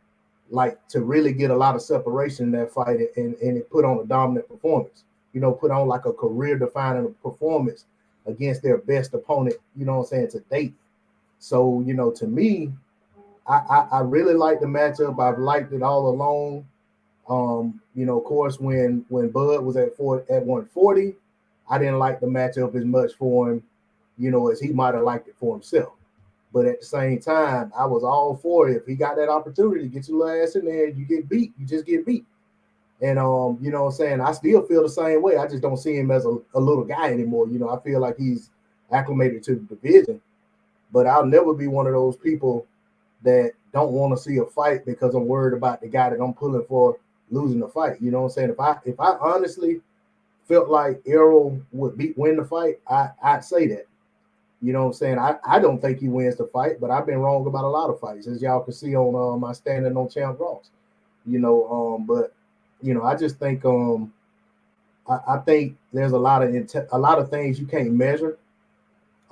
get a lot of separation in that fight and put on a dominant performance. Put on like a career defining performance against their best opponent, you know what I'm saying, to date. So, to me, I really like the matchup. I've liked it all along. Of course, when Bud was at 140, I didn't like the matchup as much for him, as he might have liked it for himself. But at the same time, I was all for it. If he got that opportunity, get your little ass in there, you get beat, you just get beat. And you know what I'm saying, I still feel the same way. I just don't see him as a little guy anymore. I feel like he's acclimated to the division. But I'll never be one of those people that don't want to see a fight because I'm worried about the guy that I'm pulling for losing the fight. You know what I'm saying? If I honestly felt like Errol would win the fight, I'd say that. You know what I'm saying? I don't think he wins the fight, but I've been wrong about a lot of fights, as y'all can see on my Standing on Champ Ross. But I just think I think there's a lot of things you can't measure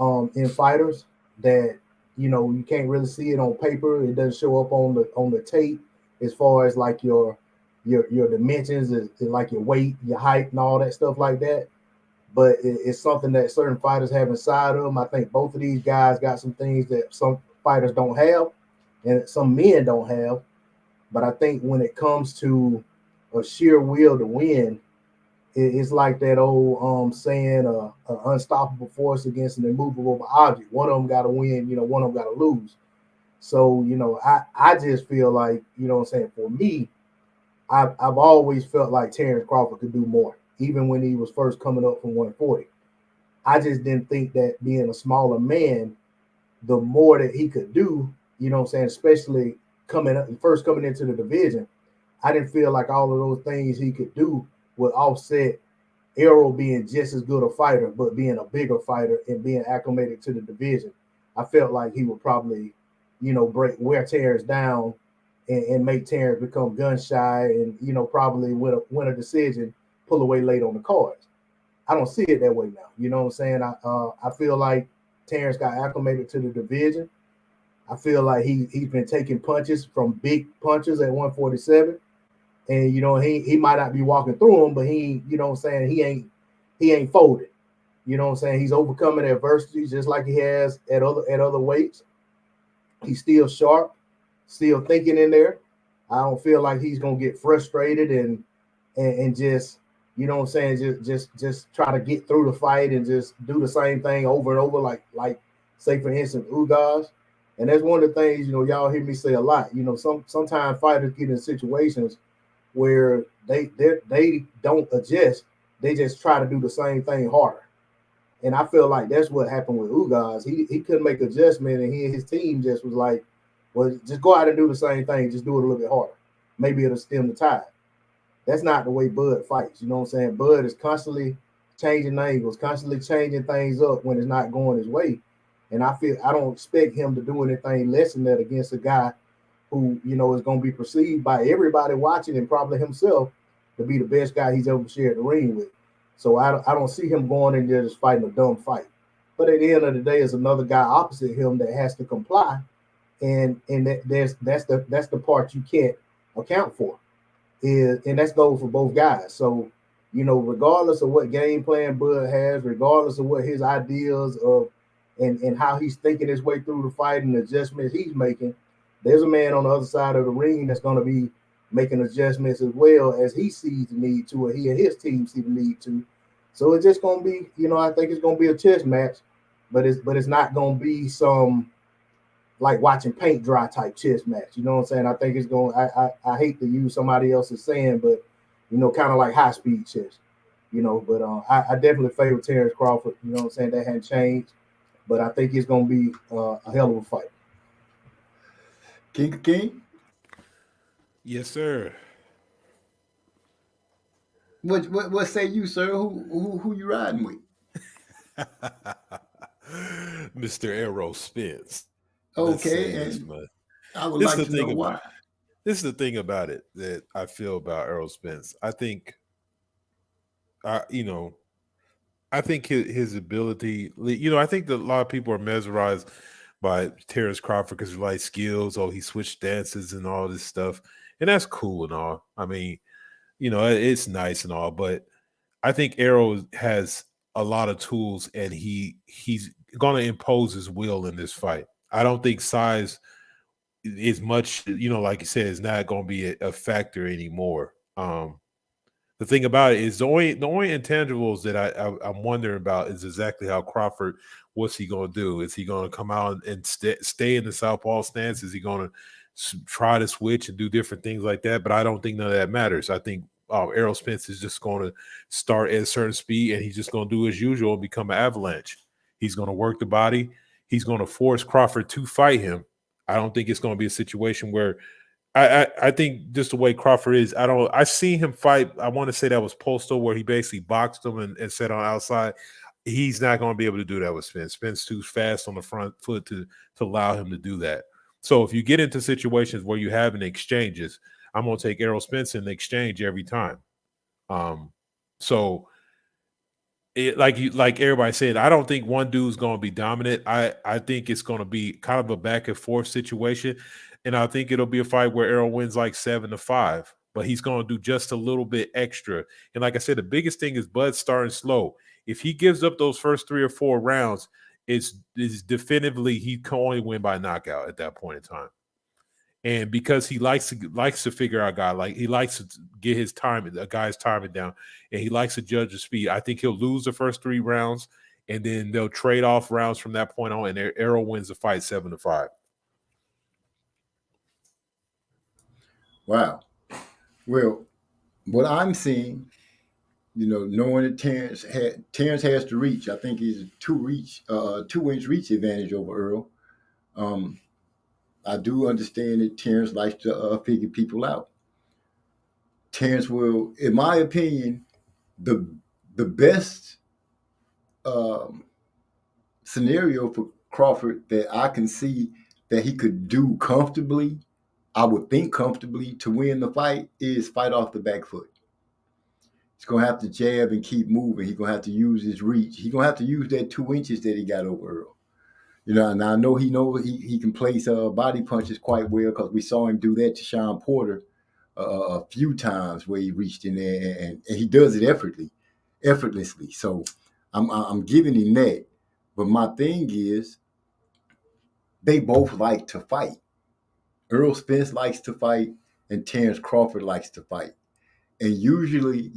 in fighters that you can't really see it on paper. It doesn't show up on the tape as far as like your dimensions, is like your weight, your height, and all that stuff like that. But it's something that certain fighters have inside of them. I think both of these guys got some things that some fighters don't have and some men don't have. But I think when it comes to a sheer will to win, it's like that old saying, unstoppable force against an immovable object. One of them got to win, one of them got to lose. So, I just feel like, what I'm saying, for me, I've always felt like Terrence Crawford could do more, even when he was first coming up from 140. I just didn't think that being a smaller man, the more that he could do, what I'm saying, especially coming into the division, I didn't feel like all of those things he could do would offset Errol being just as good a fighter, but being a bigger fighter and being acclimated to the division. I felt like he would probably, wear Terrence down and make Terrence become gun shy and, probably win a decision, pull away late on the cards. I don't see it that way now. You know what I'm saying? I feel like Terrence got acclimated to the division. I feel like he's been taking punches from big punches at 147. and he might not be walking through them, but he ain't folded. He's overcoming adversity just like he has at other weights. He's still sharp, still thinking in there. I don't feel like he's gonna get frustrated and just just try to get through the fight and just do the same thing over and over, like say for instance Ugas. And that's one of the things, y'all hear me say a lot. Sometimes fighters get in situations where they don't adjust. They just try to do the same thing harder. And I feel like that's what happened with Ugas. He couldn't make adjustment, and he and his team just was like, well, just go out and do the same thing, just do it a little bit harder. Maybe it'll stem the tide. That's not the way Bud fights. You know what I'm saying? Bud is constantly changing angles, constantly changing things up when it's not going his way. And I don't expect him to do anything less than that against a guy who, is going to be perceived by everybody watching and probably himself to be the best guy he's ever shared the ring with. So I don't see him going in there just fighting a dumb fight. But at the end of the day, there's another guy opposite him that has to comply, and that's the part you can't account for. And that's goes for both guys. So, regardless of what game plan Bud has, regardless of what his ideas of and how he's thinking his way through the fight and adjustments he's making, there's a man on the other side of the ring that's going to be making adjustments as well as he sees the need to, or he and his team see the need to. So it's just going to be, I think it's going to be a chess match, but it's not going to be some like watching paint dry type chess match. You know what I'm saying? I think it's going. I hate to use somebody else's saying, but kind of like high speed chess. But I definitely favor Terrence Crawford. You know what I'm saying? That hadn't changed, but I think it's going to be a hell of a fight. King. Yes, sir. What say you, sir? Who you riding with? Mr. Errol Spence. Let's Okay, say this and much. I would This is like the to know thing. why. This is the thing about it that I feel about Errol Spence. I think, uh, you know, I think his ability. I think that a lot of people are mesmerized by Terrence Crawford because he likes skills. Oh, he switched dances and all this stuff, and that's cool and all. I mean, it's nice and all, but I think Arrow has a lot of tools, and he's going to impose his will in this fight. I don't think size is much, like you said, is not going to be a factor anymore. The thing about it is the only intangibles that I'm wondering about is exactly how Crawford. What's he going to do? Is he going to come out and stay in the southpaw stance? Is he going to try to switch and do different things like that? But I don't think none of that matters. I think Errol Spence is just going to start at a certain speed, and he's just going to do as usual and become an avalanche. He's going to work the body. He's going to force Crawford to fight him. I don't think it's going to be a situation where I think just the way Crawford is, I see him fight. I want to say that was Postal where he basically boxed him and set on outside. He's not going to be able to do that with Spence. Spence too fast on the front foot to allow him to do that. So if you get into situations where you have an exchanges, I'm going to take Errol Spence in the exchange every time. So like everybody said, I don't think one dude's going to be dominant. I think it's going to be kind of a back and forth situation, and I think it'll be a fight where Errol wins like 7-5, but he's going to do just a little bit extra. And like I said, the biggest thing is Bud starting slow. If he gives up those first 3 or 4 rounds, it's definitively he can only win by knockout at that point in time. And because he likes to figure out a guy, like he likes to get a guy's timing down, and he likes to judge the speed. I think he'll lose the first 3 rounds, and then they'll trade off rounds from that point on, and Errol wins the fight 7-5. Wow. Well, what I'm seeing, knowing that Terrence has to reach, I think he's a 2-inch reach advantage over Earl. I do understand that Terrence likes to figure people out. Terrence will, in my opinion, the best scenario for Crawford that I can see that he could do comfortably, I would think comfortably to win the fight, is fight off the back foot. He's going to have to jab and keep moving. He's going to have to use his reach. He's going to have to use that 2 inches that he got over Earl. And I know he can place body punches quite well because we saw him do that to Sean Porter a few times where he reached in there, and he does it effortlessly. So I'm giving him that. But my thing is, they both like to fight. Earl Spence likes to fight, and Terrence Crawford likes to fight. And usually,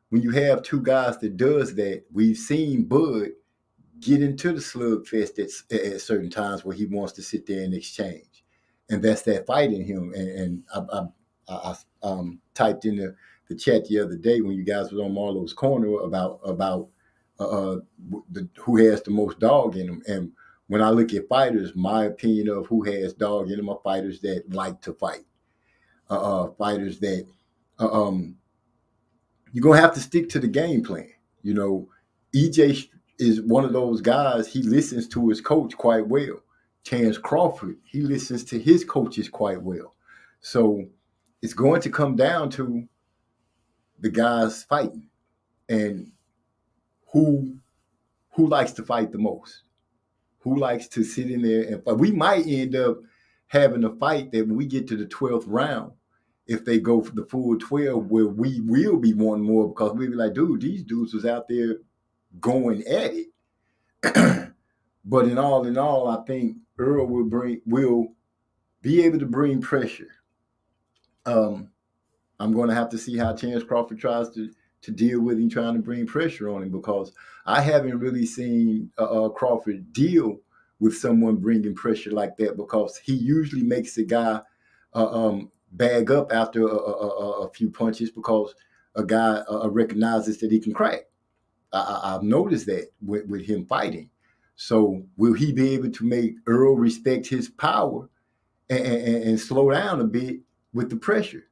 when you have two guys that does that, we've seen Bud get into the slugfest at certain times where he wants to sit there and exchange, and that's that fight in him. And I typed in the chat the other day when you guys was on Marlowe's corner about who has the most dog in them. And when I look at fighters, my opinion of who has dog in them are fighters that like to fight, fighters that you're gonna have to stick to the game plan. You know, EJ is one of those guys. He listens to his coach quite well. Terrence Crawford, he listens to his coaches quite well. So it's going to come down to the guys fighting and who likes to fight the most, who likes to sit in there and fight. We might end up having a fight that when we get to the 12th round, if they go for the full 12, where we will be wanting more because we'll be like, dude, these dudes was out there going at it. But in all, I think Earl will be able to bring pressure. I'm going to have to see how Terrence Crawford tries to deal with him, trying to bring pressure on him, because I haven't really seen Crawford deal with someone bringing pressure like that, because he usually makes the guy bag up after a few punches because a guy recognizes that he can crack. I've noticed that with him fighting. So will he be able to make Earl respect his power and slow down a bit with the pressure?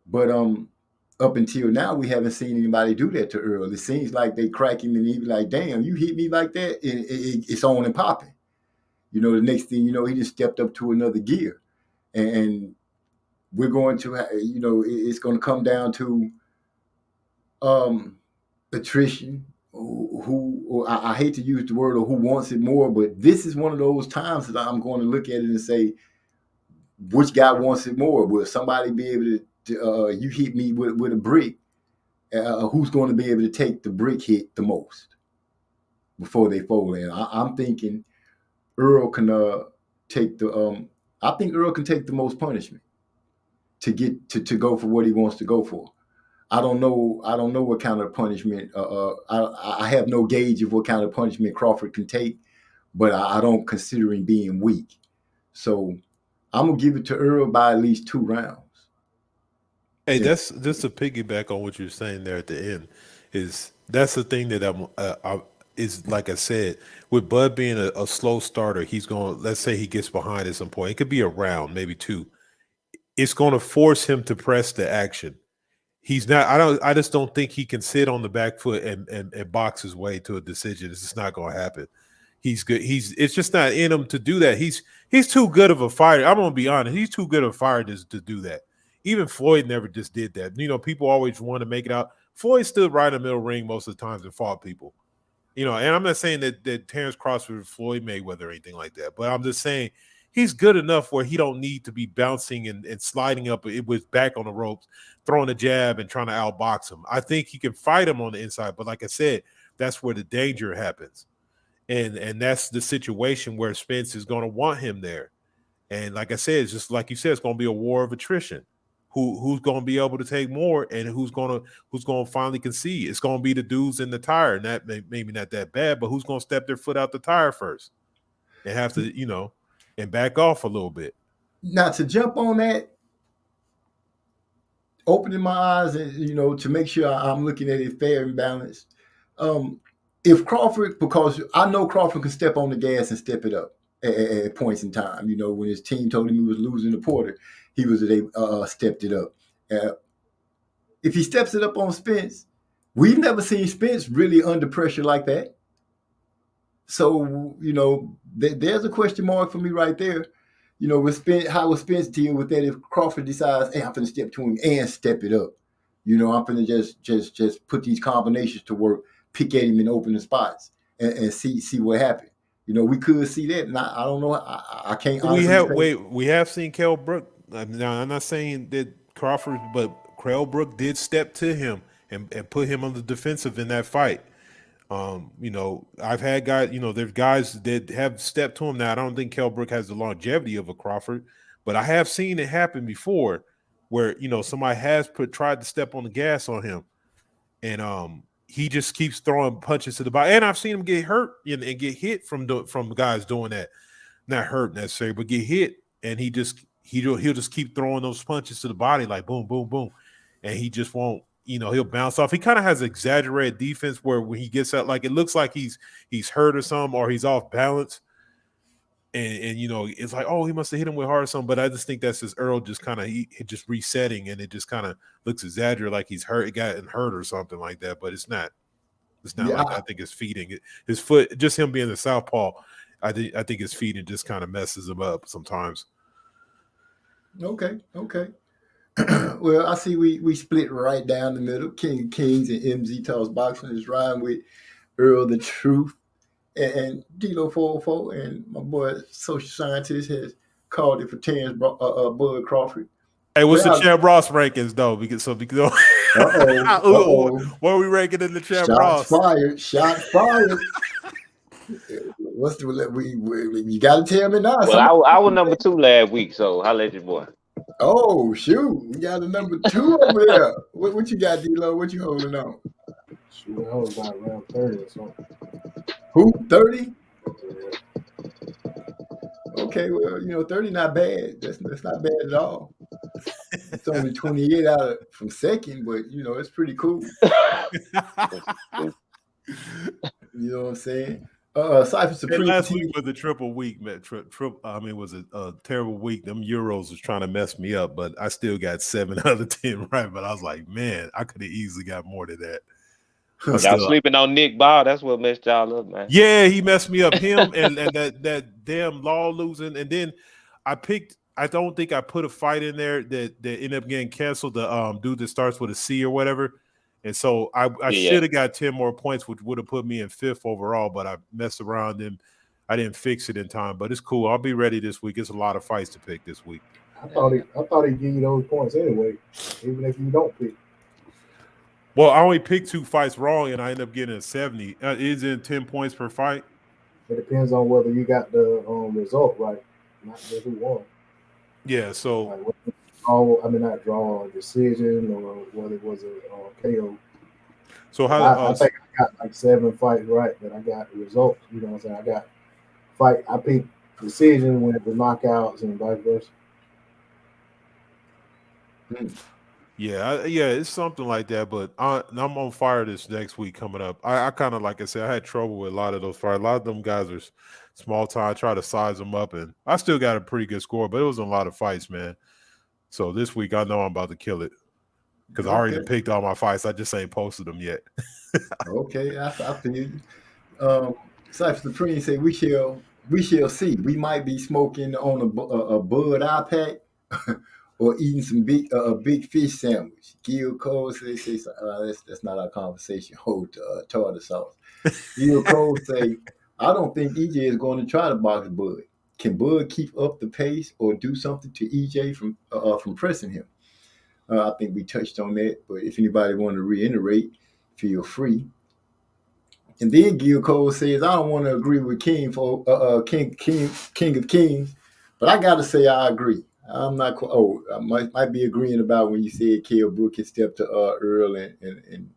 But up until now, we haven't seen anybody do that to Earl. It seems like they crack him and he be like, damn, you hit me like that? It's on and popping. You know, the next thing you know, he just stepped up to another gear. And we're going to, you know, it's going to come down to attrition. I hate to use the word of who wants it more, but this is one of those times that I'm going to look at it and say, which guy wants it more? Will somebody be able to, you hit me with a brick, who's going to be able to take the brick hit the most before they fold in? I'm thinking Earl can take the, I think Earl can take the most punishment to get to go for what he wants to go for. I don't know what kind of punishment. I have no gauge of what kind of punishment Crawford can take, but I don't consider him being weak. So I'm gonna give it to Earl by at least 2 rounds. Hey, Yeah. that's just to piggyback on what you're saying there at the end. That's the thing that is like I said, with Bud being a slow starter, he's going. Let's say he gets behind at some point. It could be a round, maybe 2. It's going to force him to press the action. He's not. I just don't think he can sit on the back foot and box his way to a decision. It's just not going to happen. He's good. It's just not in him to do that. He's too good of a fighter. I'm gonna be honest. He's too good of a fighter to do that. Even Floyd never just did that. You know, people always want to make it out. Floyd stood right in the middle ring most of the times and fought people. You know, and I'm not saying that Terrence Crawford, Floyd Mayweather, or anything like that, but I'm just saying he's good enough where he don't need to be bouncing and sliding up with back on the ropes, throwing a jab and trying to outbox him. I think he can fight him on the inside, but like I said, that's where the danger happens. And that's the situation where Spence is going to want him there. And like I said, it's just like you said, it's going to be a war of attrition. Who's going to be able to take more, and who's going to finally concede? It's going to be the dudes in the tire, and that maybe not that bad, but who's going to step their foot out the tire first and have to, you know, and back off a little bit. Now to jump on that, opening my eyes and to make sure I'm looking at it fair and balanced. If Crawford, because I know Crawford can step on the gas and step it up at points in time. You know, when his team told him he was losing to Porter, they stepped it up. If he steps it up on Spence, we've never seen Spence really under pressure like that. So there's a question mark for me right there. With Spence, how will Spence deal with that if Crawford decides, hey, I'm going to step to him and step it up? I'm going to just put these combinations to work, pick at him in open spots, and see what happens. We could see that, and I don't know. I can't. We have seen Kell Brook Now I'm not saying that Crawford, but Krellbrook did step to him and put him on the defensive in that fight. I've had guys, there's guys that have stepped to him. Now, I don't think Kell Brook has the longevity of a Crawford, but I have seen it happen before where, somebody has tried to step on the gas on him and he just keeps throwing punches to the body. And I've seen him get hurt and get hit from guys doing that. Not hurt necessarily, but get hit. And he'll just keep throwing those punches to the body like boom, boom, boom. And he just won't, he'll bounce off. He kind of has exaggerated defense where when he gets out, like it looks like he's hurt or something, or he's off balance. And it's like, oh, he must have hit him with hard or something. But I just think that's his Earl just kind of just resetting, and it just kind of looks exaggerated, like he's hurt, gotten hurt or something like that. But it's not. It's not like that. I think it's feeding his foot, just him being the southpaw. I think his feeding just kind of messes him up sometimes. Okay. Well, I see we split right down the middle. King of Kings and MZ Talks Boxing is riding with Earl the Truth and Dilo 404, and my boy social scientist has called it for Terrence Bud Crawford. Hey, what's the Champ Ross rankings though? Because what are we ranking in the Champ Ross? Shots fired. What's the you got to tell me now? Well, I was number 2 last week, so I'll let you boy. Oh shoot, we got a number 2 over there. What you got, D-Lo? What you holding on? Shoot, I was about around 30 or something. Who? 30? Okay, well, 30 not bad. That's not bad at all. It's only 28 from second, but it's pretty cool. You know what I'm saying? Cypher Supreme. Last week was a triple week, man. It was a terrible week. Them Euros was trying to mess me up, but I still got 7 out of 10 right. But I was like, man, I could have easily got more than that. Y'all sleeping on Nick Ball. That's what messed y'all up, man. Yeah, he messed me up. Him and that damn Law losing. And then I don't think I put a fight in there that ended up getting canceled. The dude that starts with a C or whatever. And so I should have got 10 more points, which would have put me in 5th overall, but I messed around and I didn't fix it in time. But it's cool. I'll be ready this week. It's a lot of fights to pick this week. I thought he'd give you those points anyway, even if you don't pick. Well, I only picked 2 fights wrong, and I end up getting a 70. Is it 10 points per fight? It depends on whether you got the result right, not just who won. Yeah, so not draw, decision, or whether it was a KO. So how? I think I got like 7 fights right, but I got the results. You know what I'm saying? I got fight. I picked decision with the knockouts and vice versa. Yeah, it's something like that. But I'm on fire this next week coming up. I kind of, like I said, I had trouble with a lot of those fights. A lot of them guys are small time. I try to size them up, and I still got a pretty good score, but it was a lot of fights, man. So this week, I know I'm about to kill it because I already picked all my fights. I just ain't posted them yet. Okay, I feel you. Cypher Supreme say we shall see. We might be smoking on a Bud eye pack or eating some big fish sandwich. Gil Cole say that's not our conversation. Hold tartar sauce. Gil Cole say, I don't think EJ is going to try to box Bud. Can Bud keep up the pace or do something to EJ from pressing him? I think we touched on that, but if anybody want to reiterate, feel free. And then Gil Cole says, I don't want to agree with King of Kings, but I got to say I agree. I'm not. I might be agreeing about when you said Kell Brook had stepped to Earl and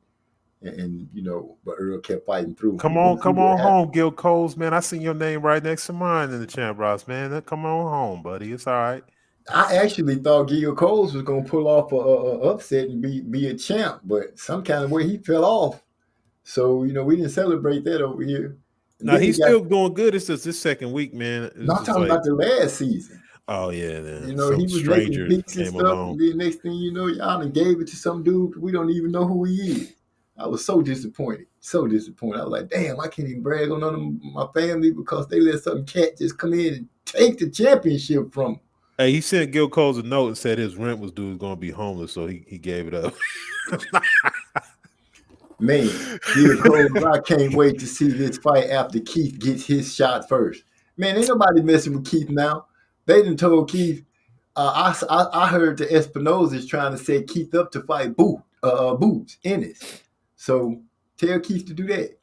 but Earl kept fighting through. Come on home, Gil Coles, man. I seen your name right next to mine in the Champ Ross, man. Come on home, buddy. It's all right. I actually thought Gil Coles was gonna pull off a upset and be a champ, but some kind of way he fell off. So we didn't celebrate that over here. Now he's still doing good. It's just this second week, man. Not talking about the last season. Oh yeah, then he was making beats and stuff. And then next thing you know, y'all done gave it to some dude we don't even know who he is. I was so disappointed. I was like, damn, I can't even brag on none of my family because they let some cat just come in and take the championship from him. Hey, he sent Gil Coles a note and said his rent was due, going to be homeless, so he gave it up. Man, Gil Coles, I can't wait to see this fight after Keith gets his shot first. Man, ain't nobody messing with Keith now. They done told Keith, I heard the Espinosa's trying to set Keith up to fight Boots Ennis. So tell Keith to do that.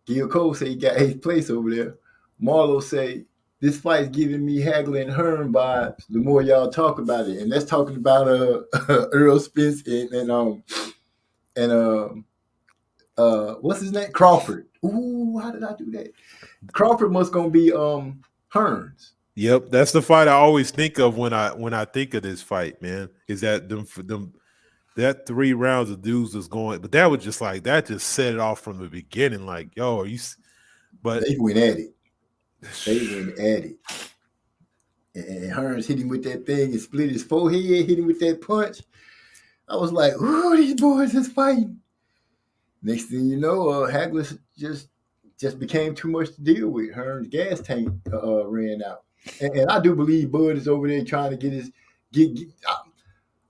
Gil Cole say he got 8th place over there. Marlo say this fight's giving me Hagler and Hearn vibes. The more y'all talk about it, and that's talking about Earl Spence and what's his name, Crawford. Ooh, how did I do that? Crawford must gonna be Hearns. Yep, that's the fight I always think of when I think of this fight, man. Is that them that 3 rounds of dudes was going, but that was just like that just set it off from the beginning. Like, yo, are you? But they went at it. And Hearns hit him with that thing and split his forehead, hit him with that punch. I was like, ooh, these boys is fighting. Next thing you know, Hagler just became too much to deal with. Hearns' gas tank ran out. And I do believe Bud is over there trying to get his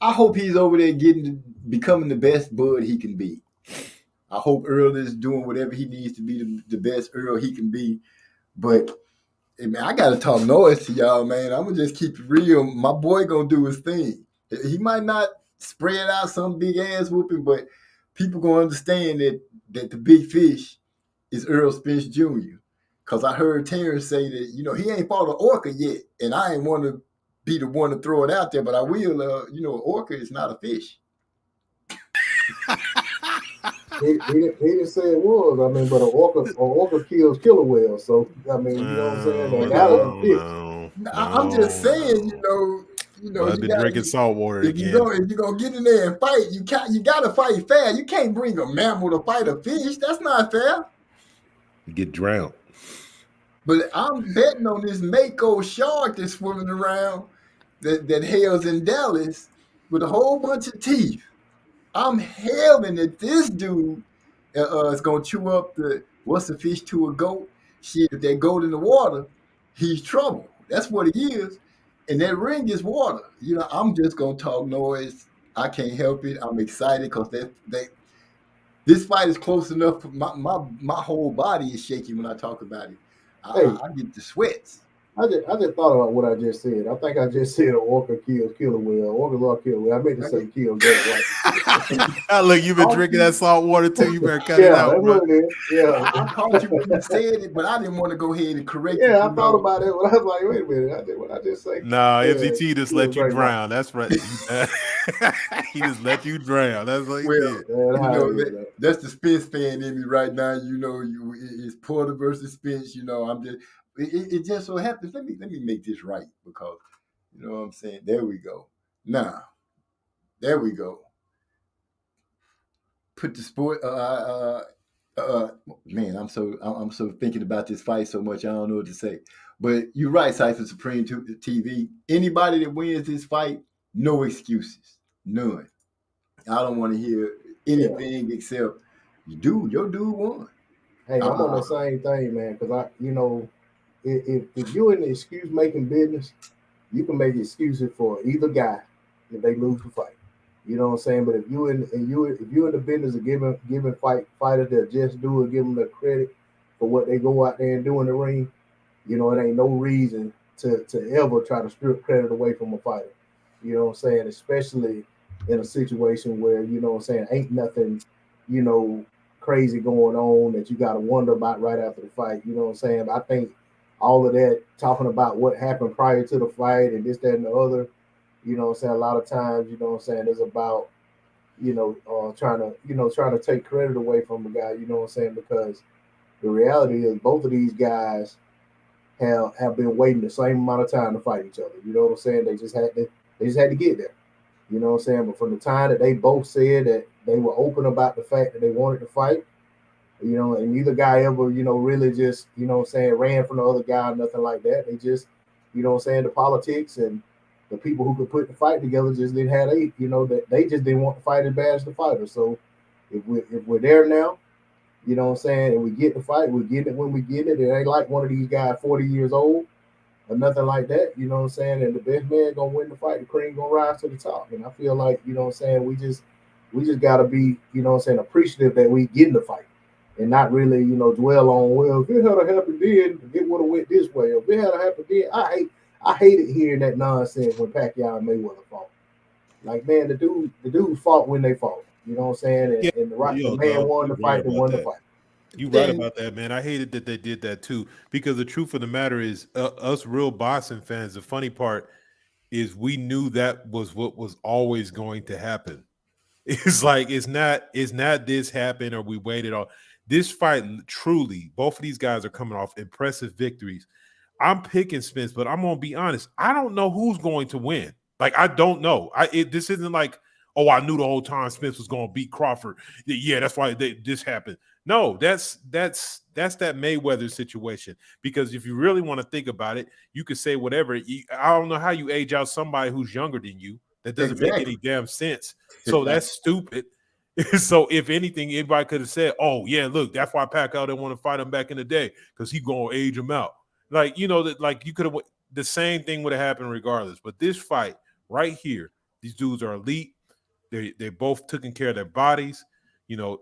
I hope he's over there becoming the best Bud he can be. I hope Earl is doing whatever he needs to be the best Earl he can be. But man, I gotta talk noise to y'all, man. I'm gonna just keep it real. My boy gonna do his thing. He might not spread out some big ass whooping, but people gonna understand that the big fish is Earl Spence Jr. Cause I heard Terrence say that, he ain't fought an orca yet, and I ain't want to be the one to throw it out there, but I will. Orca is not a fish. He didn't say it was. I mean, but an orca kills killer whales. So I mean, you know what I'm saying? I'm just saying, I've been drinking salt water if again. If you're gonna get in there and fight, you gotta fight fair. You can't bring a mammal to fight a fish. That's not fair. You get drowned. But I'm betting on this Mako shark that's swimming around that hails in Dallas with a whole bunch of teeth. I'm hailing that this dude is gonna chew up what's the fish to a goat? Shit, if that goat in the water, he's trouble. That's what he is. And that ring is water. I'm just gonna talk noise. I can't help it. I'm excited because this fight is close enough. My whole body is shaking when I talk about it. I get the sweats. I just thought about what I just said. I think I just said an orca kills killer whale. Orcas are killer whale. I meant to say kill goat. Look, you've been drinking that salt water too. You better cut it out, that's bro. what it is. Yeah, I caught you when you said it, but I didn't want to go ahead and correct you. Yeah, I thought about it, but I was like, wait a minute, what I just say? Nah, MCT just let you drown. That's right. He just let you drown. That's what he did. That's the Spence fan in me right now. It's Porter versus Spence. I'm just. It just so happens. Let me make this right because you know what I'm saying. There we go. Now, there we go. Put the sport. Man, I'm so thinking about this fight so much. I don't know what to say. But you're right, Cypher Supreme TV. Anybody that wins this fight, no excuses, none. I don't want to hear anything except your dude won. Hey, I'm on the same thing, man. Because if you're in the excuse making business, you can make excuses for either guy if they lose the fight. You know what I'm saying? But if you're in the business of giving fighters that just do it, give them the credit for what they go out there and do in the ring, it ain't no reason to ever try to strip credit away from a fighter. You know what I'm saying? Especially in a situation where, ain't nothing, crazy going on that you got to wonder about right after the fight. You know what I'm saying? I think all of that talking about what happened prior to the fight and this, that, and the other, you know what I'm saying? A lot of times, you know what I'm saying, it's about, trying to take credit away from the guy, you know what I'm saying? Because the reality is both of these guys have been waiting the same amount of time to fight each other. You know what I'm saying? They just had to get there. You know what I'm saying? But from the time that they both said that they were open about the fact that they wanted to fight, and neither guy ever, really just, what I'm saying, ran from the other guy or nothing like that. They just, what I'm saying, the politics and the people who could put the fight together just didn't have that they just didn't want to fight as bad as the fighter. So if we're there now, you know what I'm saying, and we get the fight, we get it when we get it. It ain't like one of these guys 40 years old or nothing like that, you know what I'm saying? And the best man gonna win the fight, the cream gonna rise to the top. And I feel like, you know what I'm saying, we just gotta be, you know what I'm saying, appreciative that we get in the fight and not really, dwell on, well, if it had happened then, it would have went this way. If it had happened then, I hated hearing that nonsense when Pacquiao and Mayweather fought. Like, man, the dude fought when they fought. You know what I'm saying? Yeah, And the yo, man dog, won you're the right fight that about won the that. fight. You right Then about that, man. I hated that they did that too. Because the truth of the matter is, us real boxing fans, the funny part is we knew that was what was always going to happen. It's like it's not this happened or we waited on this fight. Truly, both of these guys are coming off impressive victories. I'm picking Spence, but I'm gonna be honest. I don't know who's going to win. Like I don't know. This isn't like, oh, I knew the whole time Spence was gonna beat Crawford. Yeah, that's why this happened. No, that's that Mayweather situation. Because if you really want to think about it, you could say whatever. I don't know how you age out somebody who's younger than you. That doesn't make any exactly. damn sense. So that's stupid. So if anything, anybody could have said, "Oh yeah, look, that's why Pacquiao didn't want to fight him back in the day because he gonna age him out." Like that, like you could have the same thing would have happened regardless. But this fight right here, these dudes are elite. They both taking care of their bodies.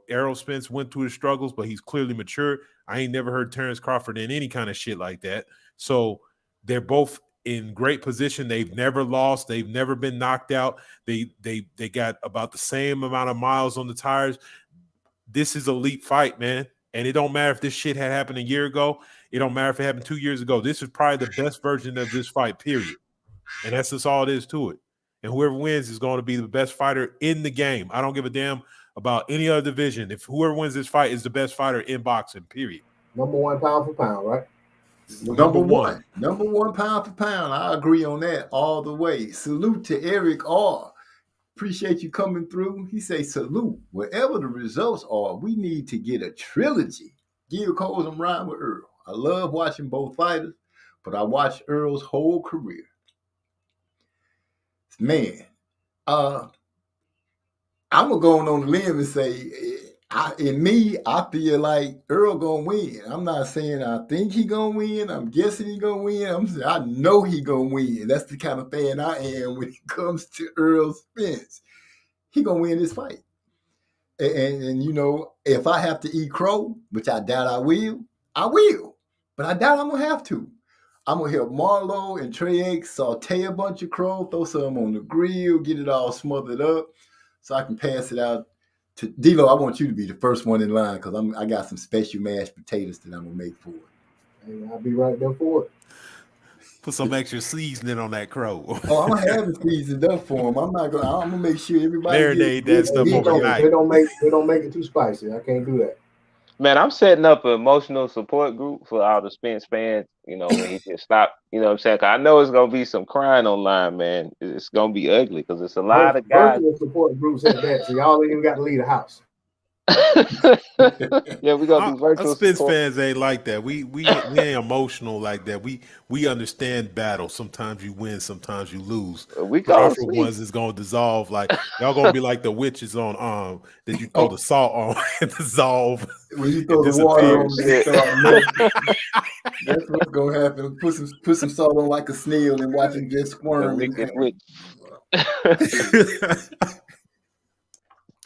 Errol Spence went through his struggles, but he's clearly mature. I ain't never heard Terrence Crawford in any kind of shit like that. So they're both in great position. They've never lost. They've never been knocked out. They got about the same amount of miles on the tires. This is elite fight, man. And it don't matter if this shit had happened a year ago. It don't matter if it happened 2 years ago. This is probably the best version of this fight, period. And that's just all it is to it. And whoever wins is going to be the best fighter in the game. I don't give a damn about any other division. If whoever wins this fight is the best fighter in boxing, period. Number one pound for pound, right? Number one. Number one pound for pound. I agree on that all the way. Salute to Eric R. Appreciate you coming through. He say salute. Wherever the results are, we need to get a trilogy. Gil calls him rhyme with Earl. I love watching both fighters, but I watched Earl's whole career. Man, I'm gonna go on the limb and say, I feel like Earl gonna win. I'm not saying I think he gonna win. I'm guessing he gonna win. I'm saying I know he gonna win. That's the kind of fan I am when it comes to Earl Spence. He gonna win this fight. And if I have to eat crow, which I doubt I will, But I doubt I'm gonna have to. I'm gonna help Marlo and Trey X saute a bunch of crow, throw some on the grill, get it all smothered up, so I can pass it out to D-Lo. I want you to be the first one in line because I got some special mashed potatoes that I'm gonna make for it. Hey, I'll be right there for it. Put some extra seasoning on that crow. Oh, I'm gonna have it seasoned up for him. I'm gonna make sure everybody Marinate gets that stuff They overnight. don't make it too spicy. I can't do that. Man, I'm setting up an emotional support group for all the Spence fans, when he just stop, you know what I'm saying? 'Cause I know it's going to be some crying online, man. It's going to be ugly because it's a lot of guys. Virtual support groups at that, so y'all ain't even got to leave the house. Yeah, we're going to be Us virtual Spence support. fans ain't like that. We ain't emotional like that. We understand battle. Sometimes you win, sometimes you lose. We But our going to for see. ones is gonna dissolve. Like y'all gonna be like the witches on that you throw Oh, the salt on and dissolve when you and throw the water disappear. Oh, on it, shit. it start melting. That's what's gonna happen. Put some salt on like a snail and watch him just The squirm. wicked witch.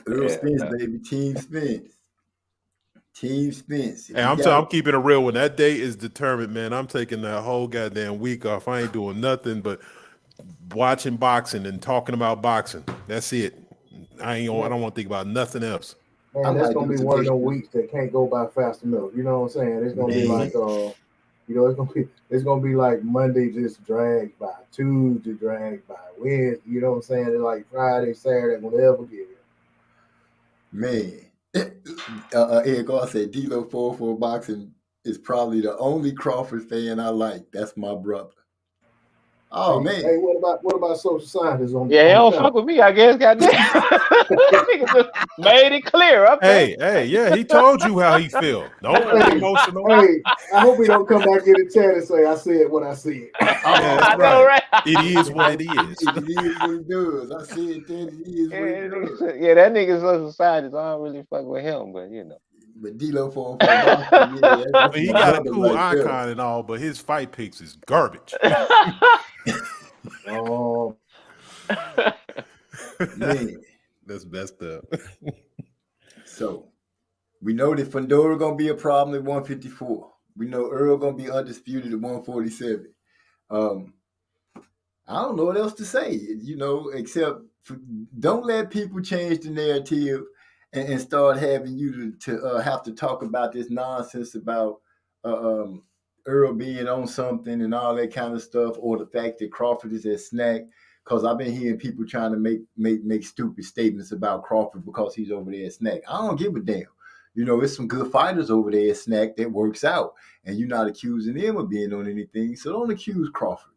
Earl Yeah, Spence, no. baby, Team Spence. Team Spence. If Hey, he got I'm keeping it real. When that day is determined, man, I'm taking that whole goddamn week off. I ain't doing nothing but watching boxing and talking about boxing. That's it. I don't want to think about nothing else. I Man, that's might gonna do be some one of extra. them weeks that can't go by fast enough. You know what I'm saying? It's gonna be Man, like it's gonna be like Monday just dragged by, Tuesday dragged by, Wednesday. You know what I'm saying? It's like Friday, Saturday, whatever get here. man. Eric R said D-Lo 4 boxing is probably the only Crawford fan I like. That's my brother. Oh Hey, man. what about social scientists Yeah, he on the don't panel? fuck with me, I guess. Goddamn. Nigga just made it clear. Okay. Hey, yeah, he told you how he feel. Don't get Hey, emotional. hey, I hope he don't come back in the chat and say I said what I said. Yeah, that's I know, right. right? It is what it It is. is what it does. I said that it is Yeah, what it does. that nigga's social scientist. I don't really fuck with him, but But D-Lo 4 boxing, yeah, I that's mean, he my got a brother cool right there. icon and all, but his fight picks is garbage. Oh, Man. That's messed up. So we know that Fundora gonna be a problem at 154. We know Earl gonna be undisputed at 147. Um, I don't know what else to say, except don't let people change the narrative and start having you to have to talk about this nonsense about uh, um, Earl being on something and all that kind of stuff, or the fact that Crawford is at snack. Because I've been hearing people trying to make stupid statements about Crawford because he's over there at snack. I don't give a damn. It's some good fighters over there at snack that works out, and you're not accusing them of being on anything. So don't accuse Crawford.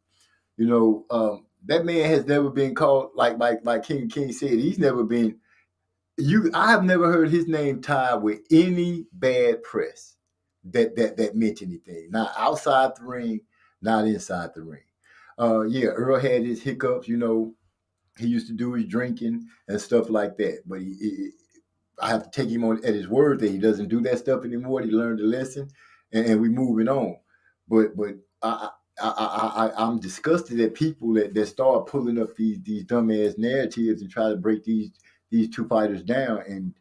That man has never been called like King said. He's never been. I have never heard his name tied with any bad press that meant anything. Not outside the ring, not inside the ring. Yeah, Earl had his hiccups. He used to do his drinking and stuff like that. But I have to take him on at his word that he doesn't do that stuff anymore. He learned the lesson, and we moving on. But I'm disgusted at people that start pulling up these dumbass narratives and try to break these two fighters down. And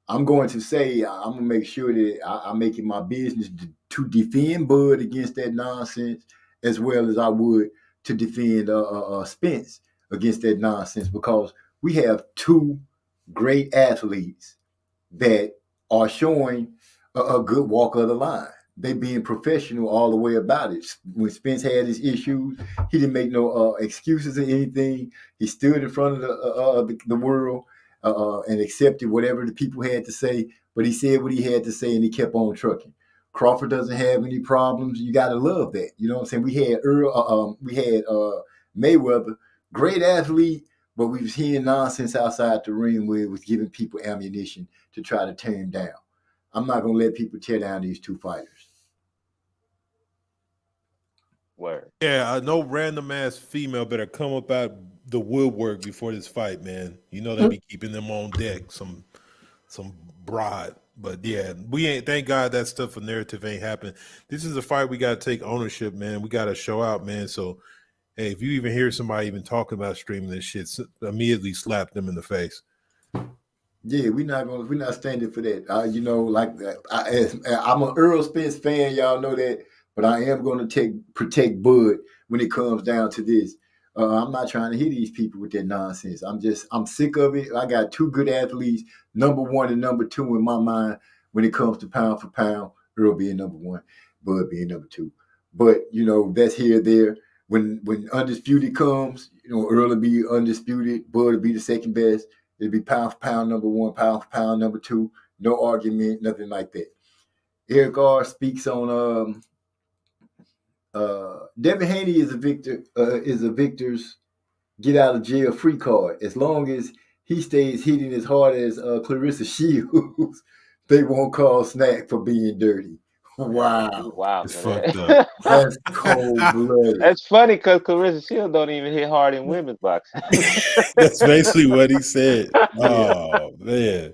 I'm going to say I'm gonna make sure that I make it my business to defend Bud against that nonsense, as well as I would to defend Spence against that nonsense, because we have two great athletes that are showing a good walk of the line. They being professional all the way about it. When Spence had his issues, he didn't make no excuses or anything. He stood in front of the world and accepted whatever the people had to say. But he said what he had to say, and he kept on trucking. Crawford doesn't have any problems. You got to love that. You know what I'm saying? We had Mayweather, great athlete, but we was hearing nonsense outside the ring where it was giving people ammunition to try to tear him down. I'm not gonna let people tear down these two fighters. Word. Yeah, no random ass female better come up out the woodwork before this fight, man. They be keeping them on deck, some broad. But yeah, we ain't. Thank God that stuff for narrative ain't happening. This is a fight we got to take ownership, man. We got to show out, man. So hey, if you even hear somebody even talking about streaming this shit, immediately slap them in the face. Yeah, we're not standing for that. I'm an Earl Spence fan, y'all know that, but I am going to protect Bud when it comes down to this. I'm not trying to hit these people with that nonsense. I'm sick of it. I got two good athletes, number one and number two in my mind when it comes to pound for pound. Earl being number one, Bud being number two. But that's here there. When undisputed comes, Earl will be undisputed, Bud will be the second best. It'd be pound for pound number one, pound for pound number two. No argument, nothing like that. Eric R speaks on Devin Haney is a victor's get out of jail free card. As long as he stays hitting as hard as Clarissa Shields, they won't call Snack for being dirty. Wow. Wow, It's man. fucked up. That's cold blooded. That's funny because Clarissa Shields don't even hit hard in women's boxing. That's basically what he said. Yeah. Oh man.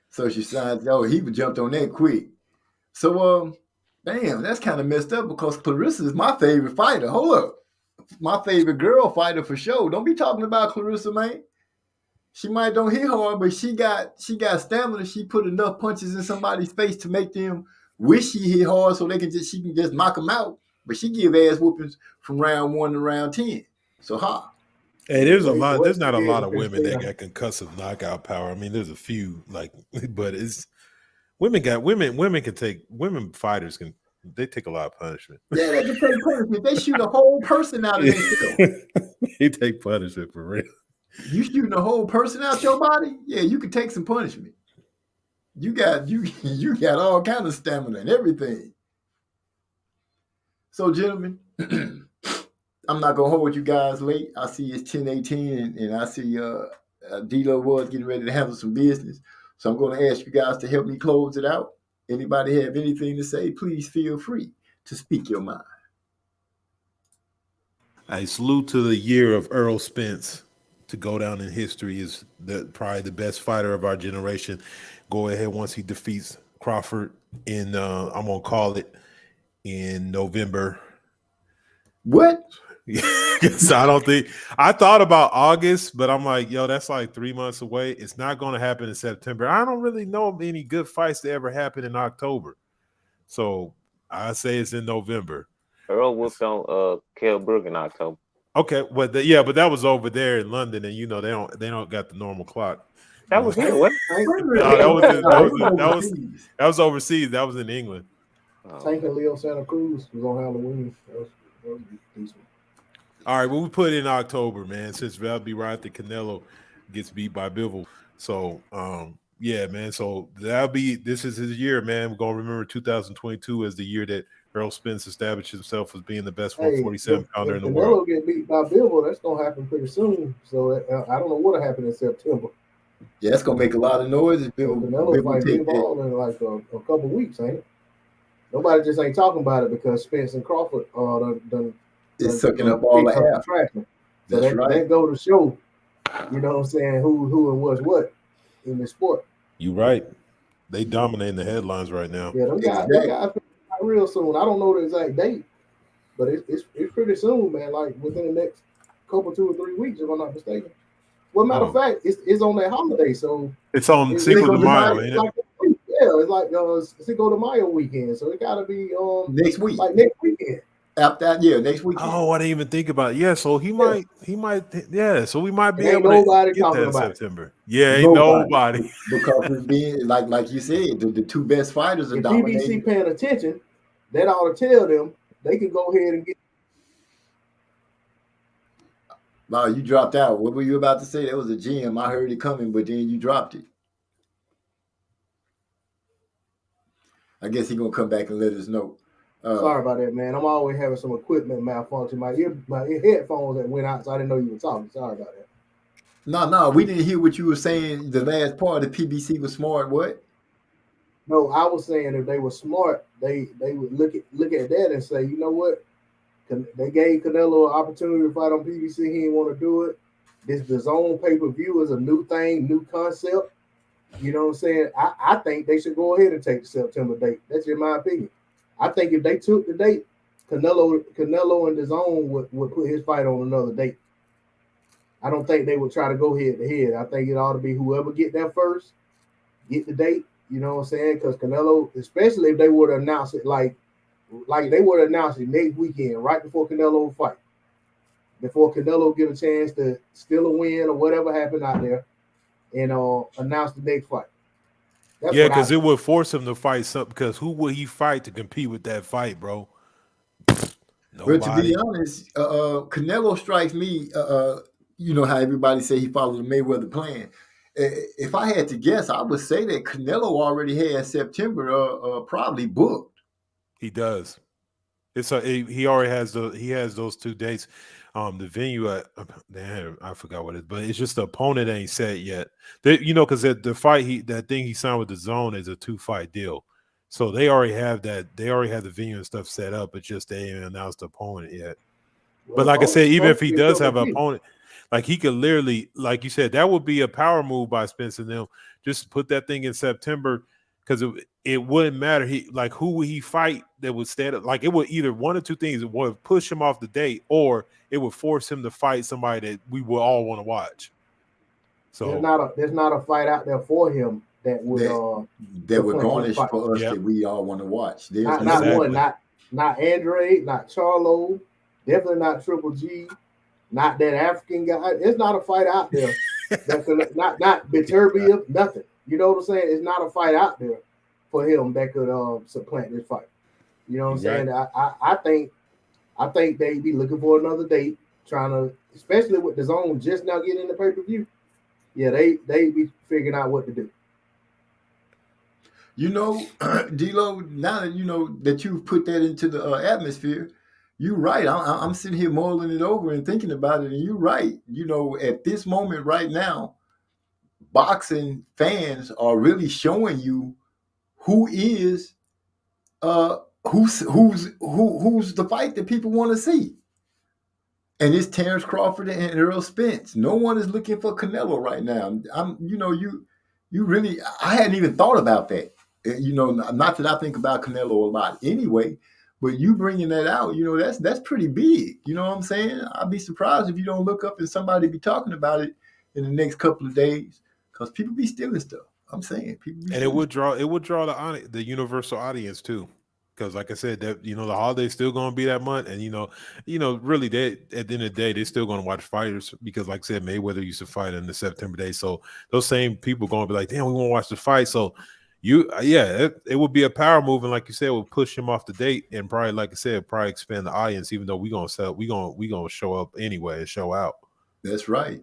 So she signs, he jumped on that quick. So damn, that's kind of messed up because Clarissa is my favorite fighter. Hold up. My favorite girl fighter for sure. Don't be talking about Clarissa, man. She might don't hit hard, but she got stamina. She put enough punches in somebody's face to make them wish she hit hard so she can just knock them out. But she give ass whoopings from round 1 to round 10. So Hey, there's Wait, not a lot of yeah, women that yeah. got concussive knockout power. I mean, there's a few but it's women fighters they take a lot of punishment. Yeah, they can take punishment. They shoot a whole person out of themselves. They take punishment for real. You shooting a whole person out your body? Yeah, you can take some punishment. You got all kind of stamina and everything. So, gentlemen, I'm not gonna hold you guys late. I see it's 10:18, and I see D-Lo was getting ready to handle some business. So I'm gonna ask you guys to help me close it out. Anybody have anything to say? Please feel free to speak your mind. I salute to the year of Earl Spence to go down in history as probably the best fighter of our generation. Go ahead once he defeats Crawford in I'm gonna call it in November. What? So I thought about August, but I'm like, yo, that's like 3 months away. It's not going to happen in September. I don't really know of any good fights that ever happen in October. So I say it's in November. Earl whooped on Kell Brook in October. Okay, but but that was over there in London, and they don't got the normal clock. That was here. What? Tank, Wait a No, minute. that was in, No, it was overseas. that was overseas. That was in England. Tank and Leo Santa Cruz was on Halloween. That was decent. All right, well, we put it in October, man, since that'll be right after Canelo gets beat by Bivol. So, yeah, man. So this is his year, man. We're gonna remember 2022 as the year that Earl Spence established himself as being the best 147 pounder in the world. If Canelo get beat by Bivol, that's gonna happen pretty soon. So I don't know what'll happen in September. Yeah, it's gonna make a lot of noise if So Canelo fight Bivol in like a couple weeks, ain't it? Nobody just ain't talking about it because Spence and Crawford it's sucking up all the air. So that go to show, you know what I'm saying, who and what's what in the sport. You right. They dominating the headlines right now. Yeah, them guys real soon. I don't know the exact date, but it's pretty soon, man. Like within the next couple 2 or 3 weeks, if I'm not mistaken. Well, matter of fact, it's on that holiday, so it's on Cinco de Mayo, ain't it? Yeah, it's like Cinco de Mayo weekend, so it gotta be next week, like next weekend. After that, yeah, next weekend. Oh, I didn't even think about it. Yeah, so he might, so we might be able to get that in September. Yeah, ain't nobody. Because it's being like you said, the two best fighters are dominating. PBC paying attention, that ought to tell them they can go ahead and get. Wow, you dropped out. What were you about to say? That was a gem. I heard it coming, but then you dropped it. I guess he's gonna come back and let us know. Sorry about that, man. I'm always having some equipment malfunction. My headphones that went out, so I didn't know you were talking. Sorry about that. No, we didn't hear what you were saying. The last part of PBC was smart. What? No, I was saying if they were smart, they would look at that and say, you know what? They gave Canelo an opportunity to fight on PBC. He didn't want to do it. The zone pay-per-view is a new thing, new concept. You know what I'm saying? I think they should go ahead and take the September date. That's in my opinion. I think if they took the date, Canelo and the zone would put his fight on another date. I don't think they would try to go head to head. I think it ought to be whoever get there first, get the date. You know what I'm saying? Because Canelo, especially if they would announce it like they would announce it next weekend, right before Canelo fight, before Canelo get a chance to steal a win or whatever happened out there, and announce the next fight. Yeah, because it would force him to fight something. Because who would he fight to compete with that fight, bro? Nobody. But to be honest, Canelo strikes me. You know how everybody say he followed the Mayweather plan. If I had to guess, I would say that Canelo already has September probably booked. He does. He already has those 2 dates. The venue I forgot what it is, but it's just the opponent ain't set yet. Because the fight that thing he signed with the zone is a 2-fight deal. So they already have that. They already have the venue and stuff set up. It's just they ain't announced the opponent yet. Well, but like I said, even if he does have an opponent, like he could literally, like you said, that would be a power move by Spence and them. Just put that thing in September. Because it wouldn't matter. Who would he fight that would stand up? Like it would either one or two things. It would push him off the date, or it would force him to fight somebody that we would all want to watch. So there's not a fight out there for him that would garnish for us that we all want to watch. Not Andre, not Charlo, definitely not Triple G, not that African guy. There's not a fight out there that not Beterbiev, nothing. You know what I'm saying? It's not a fight out there for him that could supplant this fight. You know what I'm saying? I think they be looking for another date, trying to, especially with the zone just now getting the pay-per-view. Yeah, they be figuring out what to do. You know, D-Lo, now that you know that you've put that into the atmosphere, you're right. I'm sitting here mulling it over and thinking about it, and you're right. You know, at this moment right now, boxing fans are really showing you who is who's the fight that people want to see. And it's Terrence Crawford and Earl Spence. No one is looking for Canelo right now. You really, I hadn't even thought about that. You know, not that I think about Canelo a lot anyway, but you bringing that out, you know, that's pretty big. You know what I'm saying? I'd be surprised if you don't look up and somebody be talking about it in the next couple of days. Because people be stealing stuff. I'm saying people be and it would draw the universal audience too. because like I said, that the holiday's still going to be that month, and really, they at the end of the day, they're still going to watch fighters because, like I said, Mayweather used to fight in the September day, so those same people going to be like, damn, we want to watch the fight. So it would be a power move, and like you said, it would push him off the date, and probably, like I said, probably expand the audience, even though we gonna show up anyway and show out. That's right.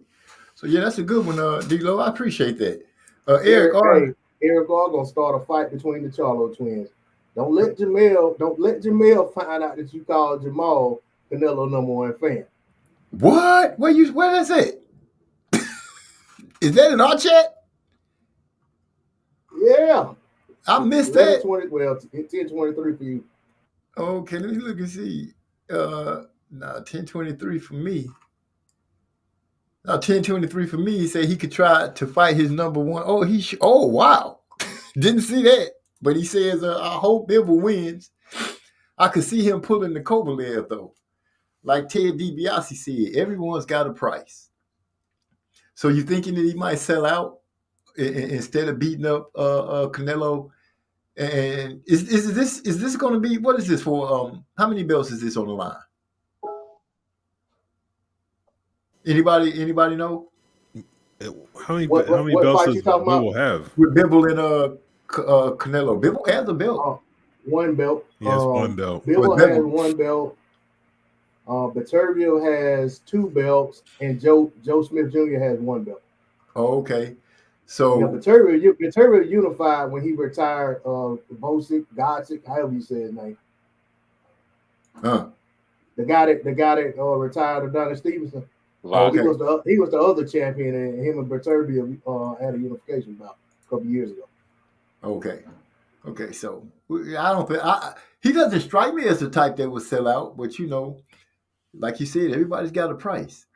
So yeah, that's a good one, D-Lo. I appreciate that. Eric R. Eric R. gonna start a fight between the Charlo twins. Don't let Jamel find out that you called Jamal Canelo #1 fan. What? Where is it? Is that in our chat? Yeah. I missed that. 10:23 for you. Okay, let me look and see. 10:23 for me. Now 10:23 for me. He said he could try to fight his #1. Oh wow. Didn't see that. But he says, I hope Bivol wins. I could see him pulling the Kovalev, though. Like Ted DiBiase said, everyone's got a price. So you thinking that he might sell out instead of beating up Canelo? And is this going to be, what is this for? How many belts is this on the line? Anybody know? How many belts does Bivol have? With Bivol and Canelo. Bivol has a belt. One belt. He has one belt. Bivol has one belt. Viterbo has 2 belts, and Joe Smith Jr. has 1 belt. Oh, okay. So Viterbo unified when he retired. Bosick, Godsick, however you say his name. The guy that retired Adonis Stevenson. Okay. He was the other champion, and him and Viterbo had a unification bout a couple years ago. Okay. So I don't think he doesn't strike me as the type that would sell out, but like you said, everybody's got a price.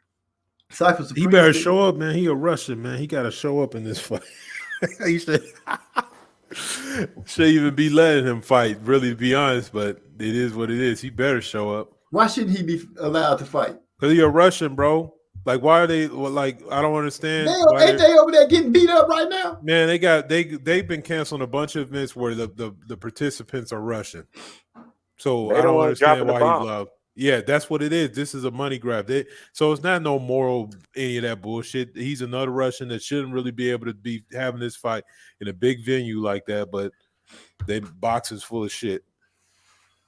Cypher Supreme, he better show up, man. He a Russian, man. He got to show up in this fight. He should even be letting him fight, really, to be honest, but it is what it is. He better show up. Why shouldn't he be allowed to fight? Because he a Russian, bro. Like, why are they like? I don't understand. Ain't they over there getting beat up right now? Man, they've been canceling a bunch of events where the participants are Russian. So I don't understand why he's allowed. Yeah, that's what it is. This is a money grab. So it's not no moral any of that bullshit. He's another Russian that shouldn't really be able to be having this fight in a big venue like that. But they boxing's full of shit.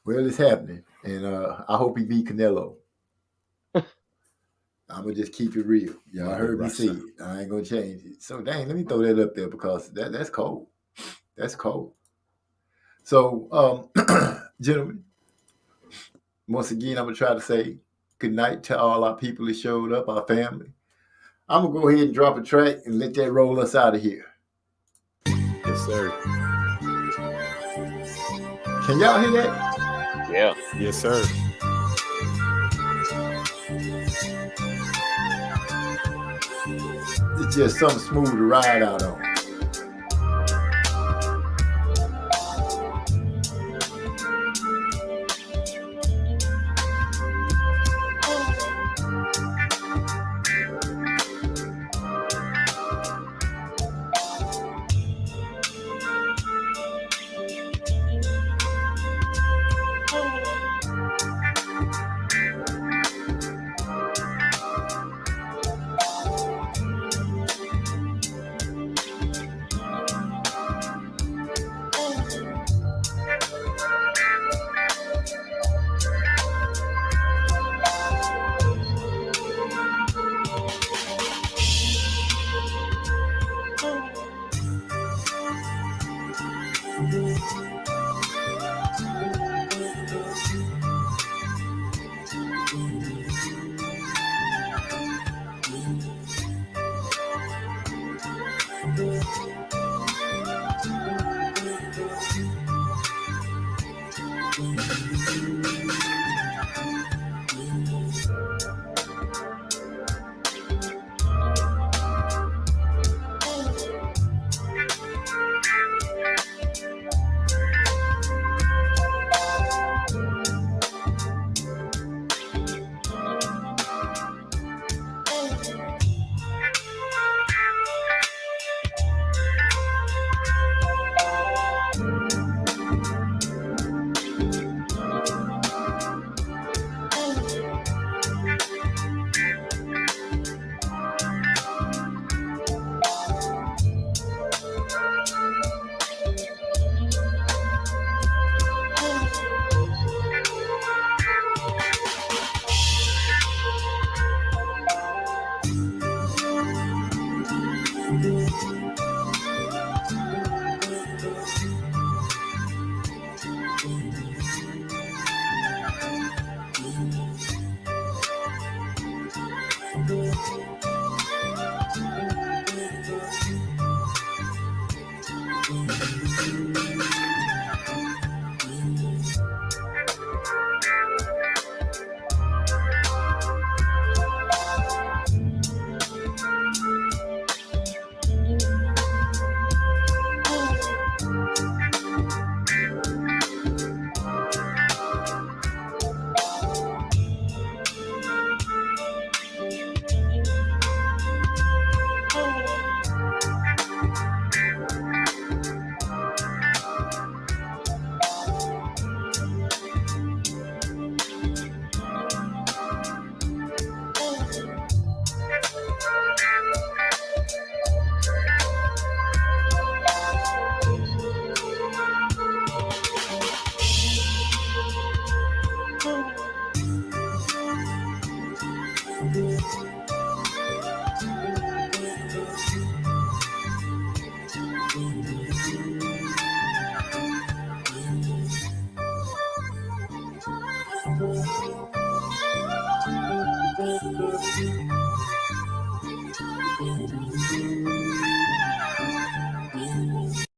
Well, it's happening, and I hope he beat Canelo. I'm gonna just keep it real. Y'all heard me say it. I ain't gonna change it. So dang, let me throw that up there because that's cold. That's cold. So, gentlemen, once again, I'm gonna try to say good night to all our people that showed up, our family. I'm gonna go ahead and drop a track and let that roll us out of here. Yes, sir. Can y'all hear that? Yeah. Yes, sir. It's just something smooth to ride out on.